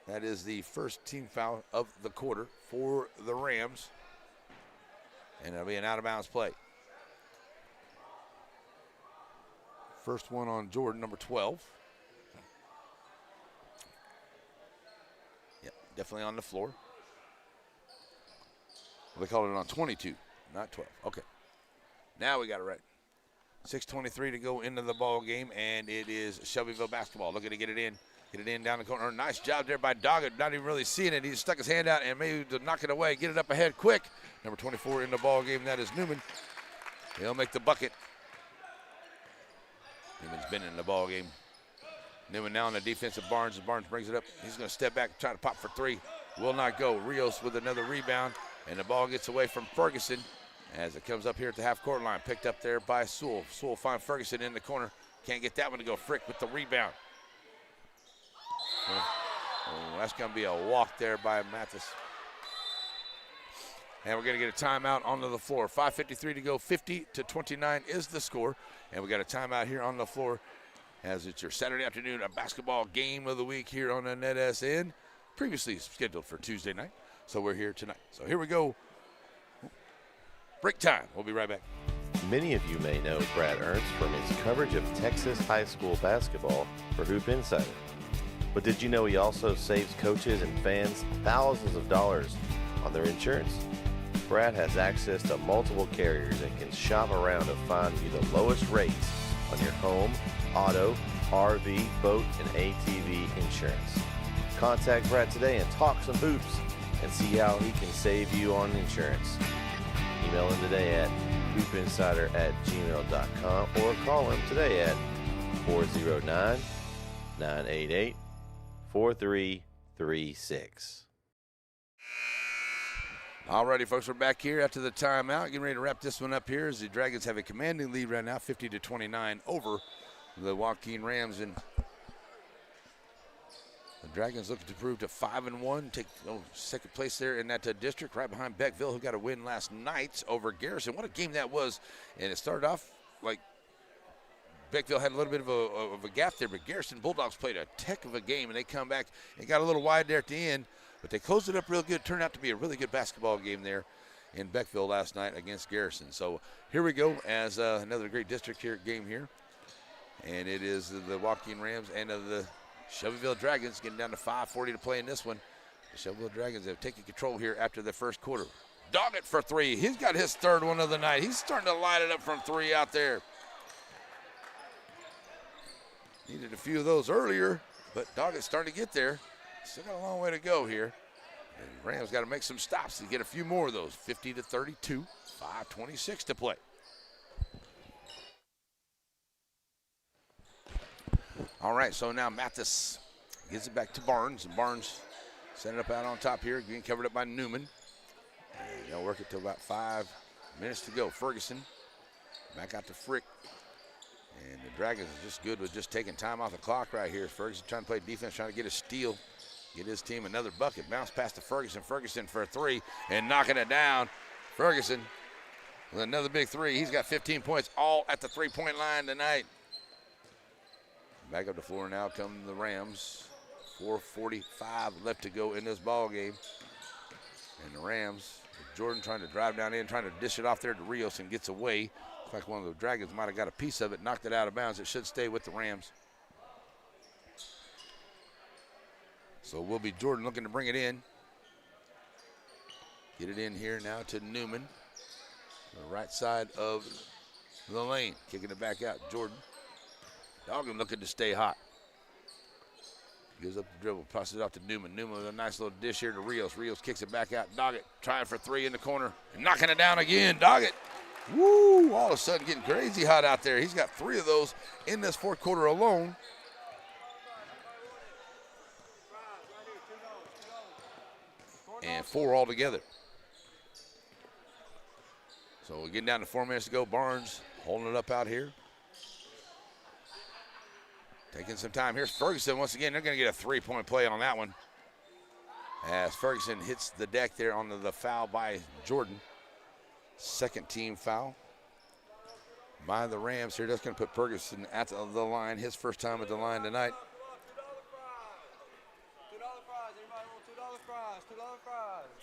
That is the first team foul of the quarter for the Rams. And it'll be an out-of-bounds play. First one on Jordan, number 12. Yep, definitely on the floor. They called it on 22, not 12. Okay. Now we got it right. 6:23 to go into the ball game, and it is Shelbyville basketball. Looking to get it in. Get it in down the corner. Nice job there by Doggett. Not even really seeing it. He just stuck his hand out and maybe to knock it away. Get it up ahead quick. Number 24 in the ball game. That is Newman. He'll make the bucket. Newman's been in the ball game. Newman now on the defensive Barnes. Barnes brings it up. He's going to step back, try to pop for three. Will not go. Rios with another rebound. And the ball gets away from Ferguson as it comes up here at the half-court line. Picked up there by Sewell. Sewell finds Ferguson in the corner. Can't get that one to go. Frick with the rebound. Oh, that's going to be a walk there by Mathis. And we're going to get a timeout onto the floor. 5:53 to go. 50-29 is the score. And we got a timeout here on the floor as it's your Saturday afternoon a basketball game of the week here on the NetSN. Previously scheduled for Tuesday night. So we're here tonight. So here we go. Break time. We'll be right back. Many of you may know Brad Ernst from his coverage of Texas high school basketball for Hoop Insider. But did you know he also saves coaches and fans thousands of dollars on their insurance? Brad has access to multiple carriers and can shop around to find you the lowest rates on your home, auto, RV, boat, and ATV insurance. Contact Brad today and talk some hoops and see how he can save you on insurance. Email him today at hoopinsider@gmail.com or call him today at 409-988-4336. Alrighty, folks, we're back here after the timeout. Getting ready to wrap this one up here as the Dragons have a commanding lead right now, 50-29 over the Joaquin Rams. And the Dragons looking to prove to 5-1, take second place there in that district, right behind Beckville, who got a win last night over Garrison. What a game that was! And it started off like Beckville had a little bit of a gap there, but Garrison Bulldogs played a heck of a game, and they come back and got a little wide there at the end, but they closed it up real good. Turned out to be a really good basketball game there in Beckville last night against Garrison. So here we go as another great district game here, and it is the Joaquin Rams and the Shelbyville Dragons getting down to 5:40 to play in this one. The Shelbyville Dragons have taken control here after the first quarter. Doggett for three. He's got his third one of the night. He's starting to light it up from three out there. Needed a few of those earlier, but Doggett's starting to get there. Still got a long way to go here. And Rams got to make some stops to get a few more of those. 50-32, 5:26 to play. All right, so now Mathis gives it back to Barnes. And Barnes set it up out on top here, being covered up by Newman. And they'll work it till about 5 minutes to go. Ferguson back out to Frick. And the Dragons are just good with just taking time off the clock right here. Ferguson trying to play defense, trying to get a steal, get his team another bucket. Bounce pass to Ferguson. Ferguson for a three and knocking it down. Ferguson with another big three. He's got 15 points all at the three-point line tonight. Back up the floor now come the Rams. 4:45 left to go in this ball game. And the Rams, Jordan trying to drive down in, trying to dish it off there to Rios and gets away. Looks like one of the Dragons might have got a piece of it, knocked it out of bounds. It should stay with the Rams. So it will be Jordan looking to bring it in. Get it in here now to Newman. The right side of the lane. Kicking it back out, Jordan. Doggett looking to stay hot. Gives up the dribble, passes it off to Newman. Newman with a nice little dish here to Rios. Rios kicks it back out. Doggett trying for three in the corner. And knocking it down again. Doggett. Woo! All of a sudden getting crazy hot out there. He's got three of those in this fourth quarter alone. And four altogether. So we're getting down to 4 minutes to go. Barnes holding it up out here. Taking some time. Here's Ferguson once again. They're going to get a three-point play on that one. As Ferguson hits the deck there on the foul by Jordan. Second team foul by the Rams here. That's going to put Ferguson at the line. His first time at the line tonight.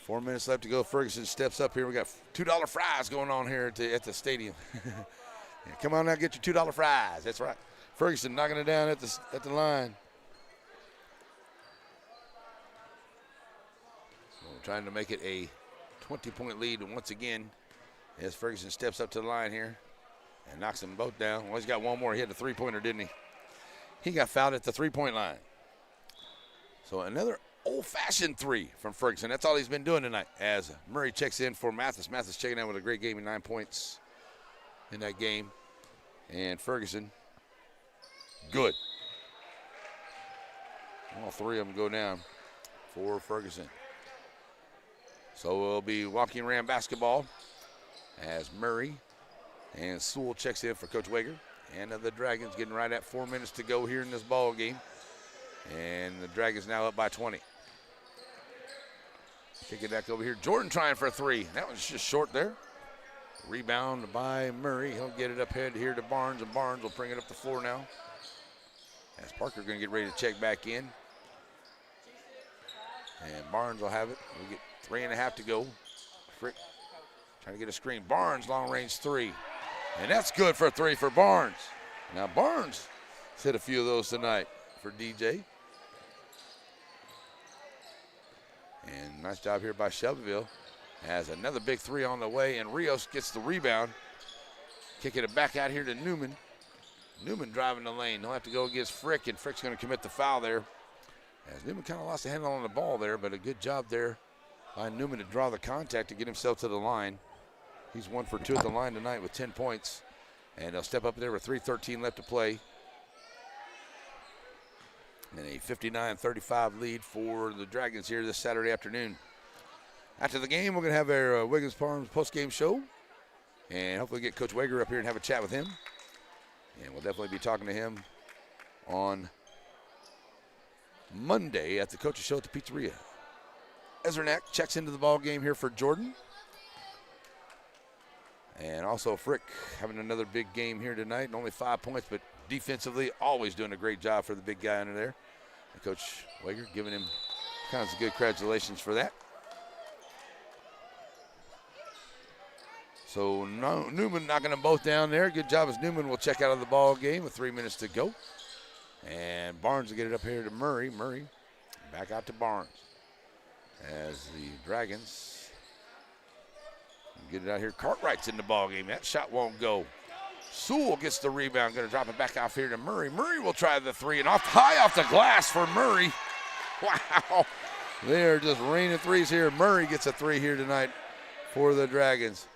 4 minutes left to go. Ferguson steps up here. We got $2 fries going on here at the stadium. Yeah, come on now, get your $2 fries. That's right. Ferguson knocking it down at the line. So trying to make it a 20-point lead once again as Ferguson steps up to the line here and knocks them both down. Well, he's got one more. He had the three-pointer, didn't he? He got fouled at the three-point line. So another old-fashioned three from Ferguson. That's all he's been doing tonight as Murray checks in for Mathis. Mathis checking out with a great game and 9 points in that game. And Ferguson, good. All three of them go down for Ferguson. So it'll be Joaquin Ram basketball as Murray and Sewell checks in for Coach Wager. And the Dragons getting right at 4 minutes to go here in this ball game. And the Dragons now up by 20. Kick it back over here. Jordan trying for a three. That was just short there. Rebound by Murray. He'll get it up ahead here to Barnes, and Barnes will bring it up the floor now. As Parker going to get ready to check back in. And Barnes will have it. We'll get 3.5 to go. Frick trying to get a screen. Barnes, long range three. And that's good for a three for Barnes. Now Barnes hit a few of those tonight for DJ. And nice job here by Shelbyville. Has another big three on the way, and Rios gets the rebound. Kicking it back out here to Newman. Newman driving the lane. He'll have to go against Frick, and Frick's going to commit the foul there. As Newman kind of lost the handle on the ball there, but a good job there by Newman to draw the contact to get himself to the line. He's 1 for 2 at the line tonight with 10 points. And they'll step up there with 3:13 left to play. And a 59-35 lead for the Dragons here this Saturday afternoon. After the game, we're going to have our Wiggins Farms post-game show. And hopefully get Coach Wager up here and have a chat with him. And we'll definitely be talking to him on Monday at the Coach's Show at the Pizzeria. Ezernak checks into the ball game here for Jordan. And also Frick having another big game here tonight. Only 5 points, but defensively always doing a great job for the big guy under there. And Coach Wager giving him kinds of good congratulations for that. So Newman knocking them both down there. Good job as Newman will check out of the ball game with 3 minutes to go. And Barnes will get it up here to Murray. Murray back out to Barnes. As the Dragons get it out here. Cartwright's in the ball game. That shot won't go. Sewell gets the rebound. Going to drop it back out here to Murray. Murray will try the three, and high off the glass for Murray. Wow. They're just raining threes here. Murray gets a three here tonight for the Dragons.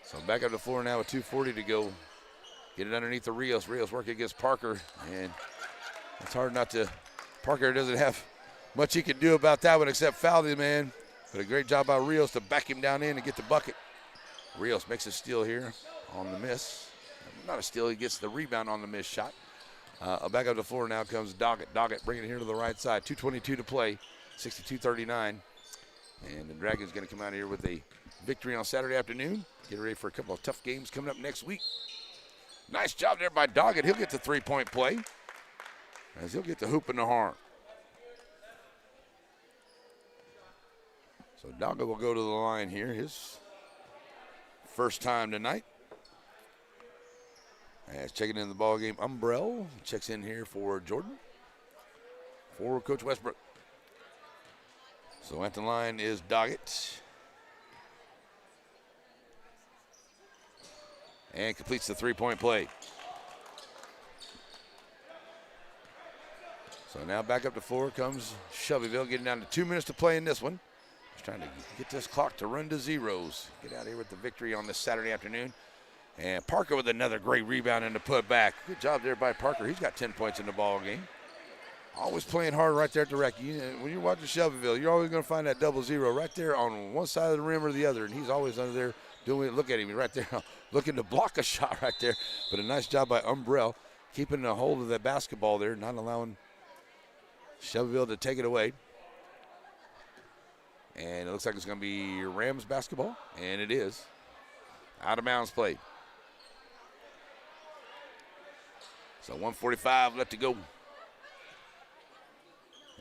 So back up the floor now with 2:40 to go. Get it underneath the Rios. Rios working against Parker, and it's hard not to. Parker doesn't have much he can do about that one except foul the man. But a great job by Rios to back him down in and get the bucket. Rios makes a steal here on the miss. Not a steal, he gets the rebound on the missed shot. Back up the floor now comes Doggett. Doggett bringing it here to the right side. 2:22 to play, 62-39. And the Dragons going to come out here with a victory on Saturday afternoon. Get ready for a couple of tough games coming up next week. Nice job there by Doggett. He'll get the three-point play as he'll get the hoop in the horn. So Doggett will go to the line here. His first time tonight. As checking in the ball game, Umbrell checks in here for Jordan. For Coach Westbrook. So at the line is Doggett. And completes the three-point play. So now back up to floor comes Shelbyville, getting down to 2 minutes to play in this one. Just trying to get this clock to run to zeros. Get out of here with the victory on this Saturday afternoon. And Parker with another great rebound and a put back. Good job there by Parker. He's got 10 points in the ball game. Always playing hard right there at the rack. When you're watching Shelbyville, you're always going to find that double zero right there on one side of the rim or the other, and he's always under there doing it. Look at him right there, looking to block a shot right there. But a nice job by Umbrell, keeping a hold of that basketball there, not allowing Shelbyville to take it away. And it looks like it's going to be Rams basketball, and it is. Out of bounds play. So 1:45 left to go.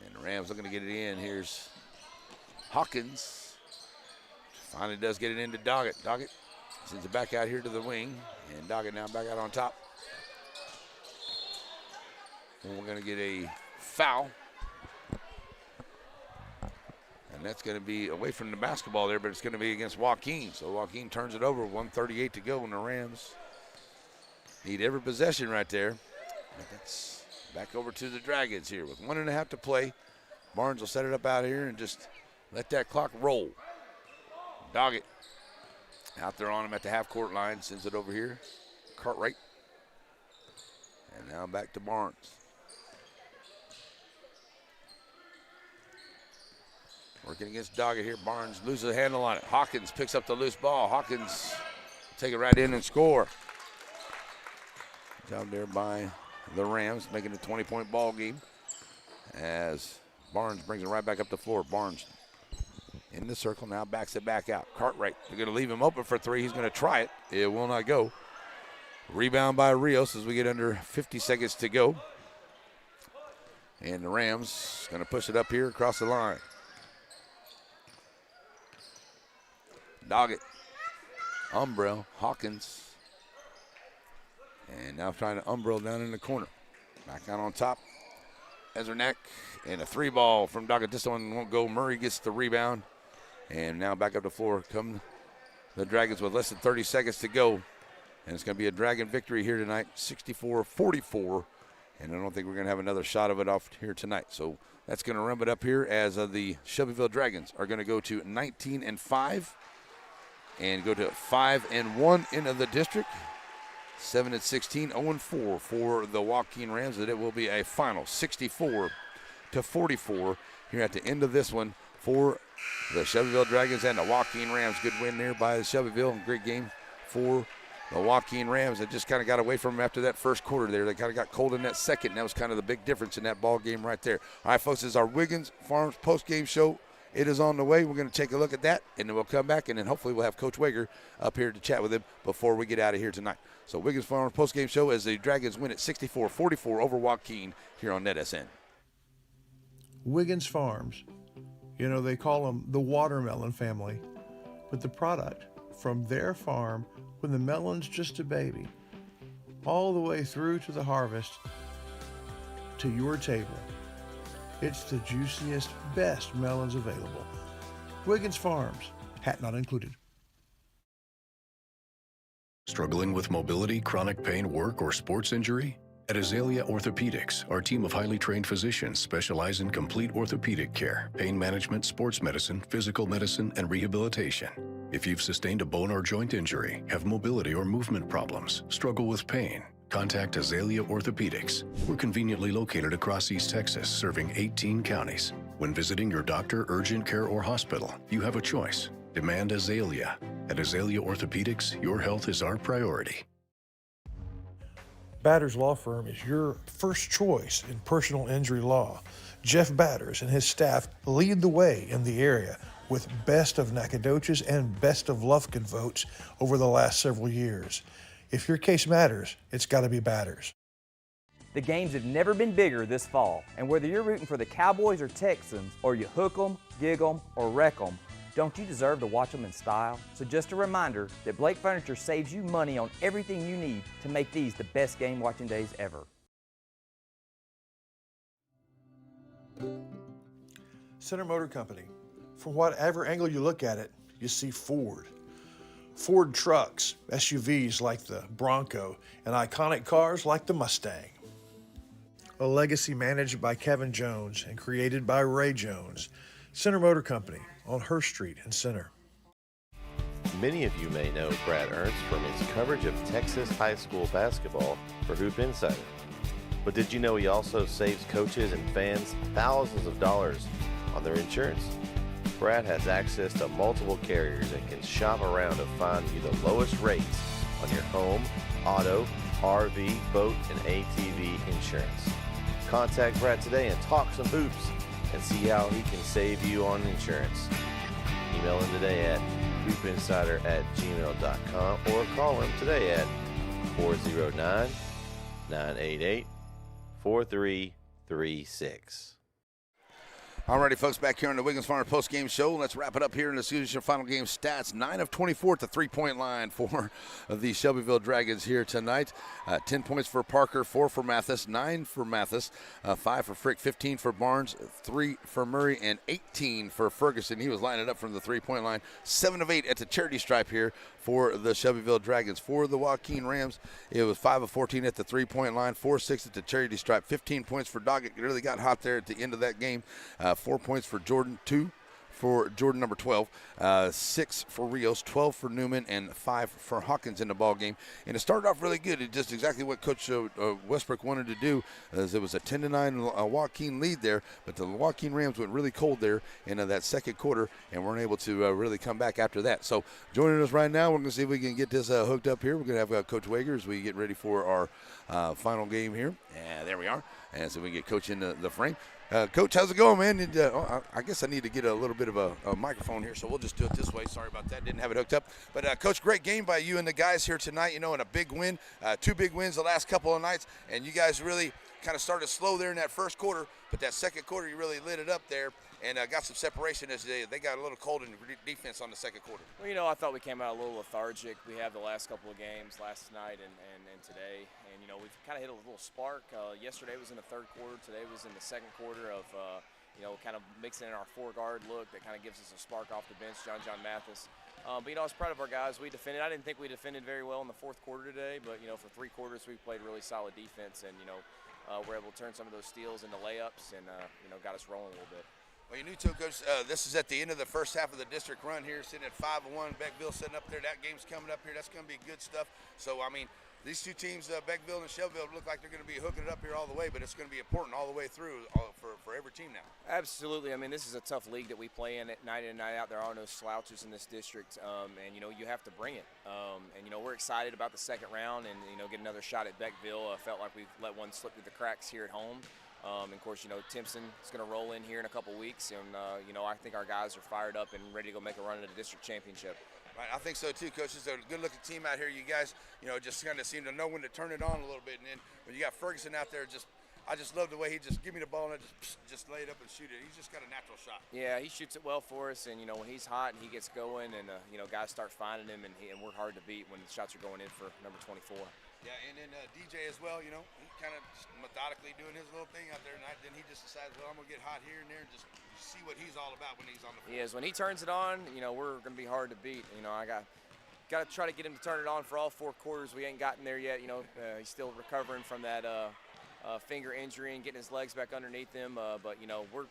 And the Rams looking to get it in. Here's Hawkins finally does get it into Doggett. Doggett sends it back out here to the wing, and Doggett now back out on top. And we're going to get a foul. And that's going to be away from the basketball there, but it's going to be against Joaquin. So Joaquin turns it over, 1:38 to go, and the Rams need every possession right there. But that's back over to the Dragons here with 1.5 to play. Barnes will set it up out here and just let that clock roll. Doggett out there on him at the half-court line, sends it over here. Cartwright. And now back to Barnes. Working against Doggett here. Barnes loses a handle on it. Hawkins picks up the loose ball. Hawkins take it right in and score. Job there by the Rams, making a 20-point ball game as Barnes brings it right back up the floor. Barnes in the circle, now backs it back out. Cartwright, they're going to leave him open for three. He's going to try it. It will not go. Rebound by Rios as we get under 50 seconds to go. And the Rams going to push it up here across the line. Doggett, Umbrell, Hawkins. And now trying to Umbrell down in the corner. Back out on top. Ezernak, and a three ball from Doggett. This one won't go. Murray gets the rebound. And now back up the floor come the Dragons with less than 30 seconds to go. And it's going to be a Dragon victory here tonight, 64-44. And I don't think we're going to have another shot of it off here tonight. So that's going to run it up here as the Shelbyville Dragons are going to go to 19-5 and go to 5-1 into the district. 7-16, 0-4 for the Joaquin Rams, and it will be a final 64-44 here at the end of this one for the Shelbyville Dragons and the Joaquin Rams. Good win there by the Shelbyville. Great game for the Joaquin Rams. They just kind of got away from them after that first quarter there. They kind of got cold in that second, and that was kind of the big difference in that ball game right there. All right, folks, this is our Wiggins Farms post-game show. It is on the way. We're going to take a look at that, and then we'll come back, and then hopefully we'll have Coach Wager up here to chat with him before we get out of here tonight. So Wiggins Farms postgame show as the Dragons win at 64-44 over Joaquin here on NetSN. Wiggins Farms, you know, they call them the watermelon family, but the product from their farm when the melon's just a baby, all the way through to the harvest to your table. It's the juiciest, best melons available. Wiggins Farms, hat not included. Struggling with mobility, chronic pain, work, or sports injury? At Azalea Orthopedics, our team of highly trained physicians specialize in complete orthopedic care, pain management, sports medicine, physical medicine, and rehabilitation. If you've sustained a bone or joint injury, have mobility or movement problems, struggle with pain, contact Azalea Orthopedics. We're conveniently located across East Texas, serving 18 counties. When visiting your doctor, urgent care, or hospital, you have a choice. Demand Azalea. At Azalea Orthopedics, your health is our priority. Batters Law Firm is your first choice in personal injury law. Jeff Batters and his staff lead the way in the area with best of Nacogdoches and best of Lufkin votes over the last several years. If your case matters, it's got to be Batters. The games have never been bigger this fall, and whether you're rooting for the Cowboys or Texans, or you hook 'em, gig 'em, or wreck 'em, don't you deserve to watch them in style? So just a reminder that Blake Furniture saves you money on everything you need to make these the best game watching days ever. Center Motor Company. From whatever angle you look at it, you see Ford. Ford trucks, SUVs like the Bronco, and iconic cars like the Mustang. A legacy managed by Kevin Jones and created by Ray Jones. Center Motor Company on Hurst Street in Center. Many of you may know Brad Ernst from his coverage of Texas high school basketball for Hoop Insider. But did you know he also saves coaches and fans thousands of dollars on their insurance? Brad has access to multiple carriers and can shop around to find you the lowest rates on your home, auto, RV, boat, and ATV insurance. Contact Brad today and talk some hoops and see how he can save you on insurance. Email him today at hoopinsider@gmail.com or call him today at 409-988-4336. Alrighty, folks, back here on the Wiggins Farm post-game show. Let's wrap it up here in the season final game stats. 9 of 24 at the three-point line for the Shelbyville Dragons here tonight. 10 points for Parker, 4 for Mathis, 9 for Mathis, 5 for Frick, 15 for Barnes, 3 for Murray, and 18 for Ferguson. He was lining up from the three-point line. 7 of 8 at the charity stripe here for the Shelbyville Dragons. For the Joaquin Rams, it was 5 of 14 at the three-point line, 4-6 at the charity stripe, 15 points for Doggett. Really got hot there at the end of that game. 4 points for Jordan, 2 for Jordan, number 12, 6 for Rios, 12 for Newman, and 5 for Hawkins in the ball game. And it started off really good. It just exactly what Coach Westbrook wanted to do. As it was a 10-9 Joaquin lead there, but the Joaquin Rams went really cold there in that second quarter and weren't able to really come back after that. So joining us right now, we're going to see if we can get this hooked up here. We're going to have Coach Wager as we get ready for our final game here. Yeah, there we are. And so we get Coach in the frame. Coach, how's it going, man? And, I guess I need to get a little bit of a microphone here, so we'll just do it this way. Sorry about that. Didn't have it hooked up. But, Coach, great game by you and the guys here tonight, you know, and a big win. 2 big wins the last couple of nights, and you guys really kind of started slow there in that first quarter, but that second quarter you really lit it up there and got some separation as they got a little cold in defense on the second quarter. Well, you know, I thought we came out a little lethargic. We have the last couple of games, last night and today, and, you know, we've kind of hit a little spark. Yesterday was in the third quarter. Today was in the second quarter of, you know, kind of mixing in our 4-guard look that kind of gives us a spark off the bench, John Mathis. But, you know, I was proud of our guys. We defended. I didn't think we defended very well in the fourth quarter today, but, you know, for 3 quarters we played really solid defense and, you know, we're able to turn some of those steals into layups and, you know, got us rolling a little bit. Well, you knew too, Coach, this is at the end of the first half of the district run here, sitting at 5-1. Beckville sitting up there. That game's coming up here. That's going to be good stuff. So, I mean, these 2 teams, Beckville and Shelbyville, look like they're going to be hooking it up here all the way, but it's going to be important all the way through for every team now. Absolutely. I mean, this is a tough league that we play in night night out. There are no slouches in this district, and, you know, you have to bring it. And, you know, we're excited about the second round and, you know, get another shot at Beckville. I felt like we let one slip through the cracks here at home. And of course, you know, Timpson is going to roll in here in a couple weeks, and, you know, I think our guys are fired up and ready to go make a run at the district championship. Right, I think so too, Coach. It's a good-looking team out here. You guys, you know, just kind of seem to know when to turn it on a little bit. And then when you got Ferguson out there, I just love the way he just give me the ball and I just lay it up and shoot it. He's just got a natural shot. Yeah, he shoots it well for us, and, you know, when he's hot and he gets going, and, you know, guys start finding him, and we're hard to beat when the shots are going in for number 24. Yeah, and then DJ as well, you know, he kind of methodically doing his little thing out there, and then he just decides, well, I'm going to get hot here and there and just see what he's all about when he's on the floor. He is. When he turns it on, you know, we're going to be hard to beat. You know, I got to try to get him to turn it on for all 4 quarters. We ain't gotten there yet. You know, he's still recovering from that finger injury and getting his legs back underneath him. But, you know, we're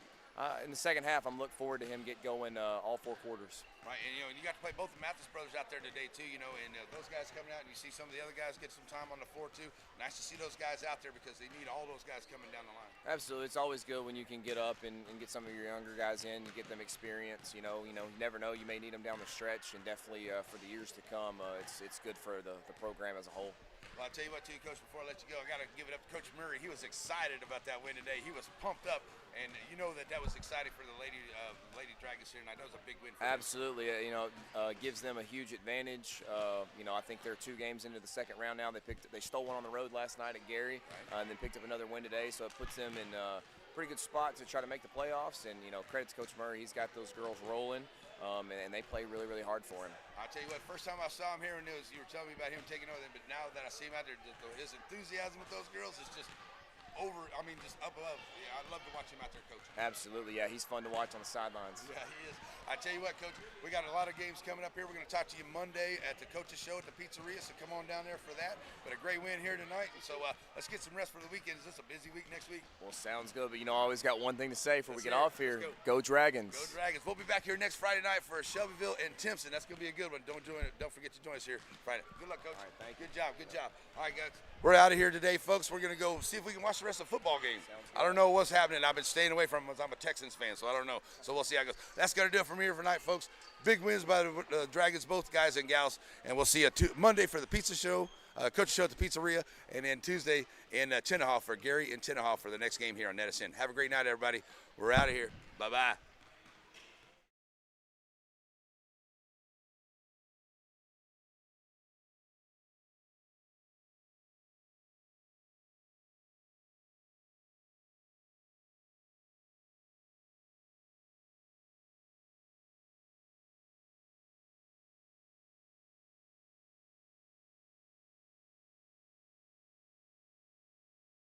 in the second half, I'm looking forward to him get going all 4 quarters. Right, and, you know, you got to play both the Mathis brothers out there today, too, you know, and those guys coming out, and you see some of the other guys get some time on the floor, too. Nice to see those guys out there because they need all those guys coming down the line. Absolutely. It's always good when you can get up and get some of your younger guys in, you get them experience, you know, you never know, you may need them down the stretch, and definitely for the years to come, it's good for the program as a whole. Well, I'll tell you what, too, Coach, before I let you go, I got to give it up to Coach Murray. He was excited about that win today. He was pumped up, and you know that was exciting for the Lady Dragons here tonight. That was a big win for them. Absolutely. You know, gives them a huge advantage. You know, I think they're 2 games into the second round now. They stole one on the road last night at Gary, and then picked up another win today, so it puts them in a pretty good spot to try to make the playoffs. And, you know, credit to Coach Murray. He's got those girls rolling. And they play really, really hard for him. I'll tell you what, first time I saw him here, and you were telling me about him taking over them, but now that I see him out there, his enthusiasm with those girls is just just up above. Yeah, I love to watch him out there coaching. Absolutely, yeah, he's fun to watch on the sidelines. Yeah, he is. I tell you what, Coach, we got a lot of games coming up here. We're going to talk to you Monday at the Coaches Show at the Pizzeria, so come on down there for that. But a great win here tonight, and so let's get some rest for the weekend. Is this a busy week next week? Well, sounds good, but, you know, I always got one thing to say before we get off here. Go Dragons. Go Dragons. We'll be back here next Friday night for Shelbyville and Timpson. That's going to be a good one. Don't forget to join us here Friday. Good luck, Coach. All right, thank you. Good job. All right, guys. We're out of here today, folks. We're going to go see if we can watch the rest of the football game. I don't know what's happening. I've been staying away from them. I'm a Texans fan, so I don't know. So we'll see how it goes. That's going to do it from here for tonight, folks. Big wins by the Dragons, both guys and gals. And we'll see you Monday for the pizza show, Coach Show at the Pizzeria, and then Tuesday in Tenaha for Gary and Tenaha for the next game here on Edison. Have a great night, everybody. We're out of here. Bye-bye.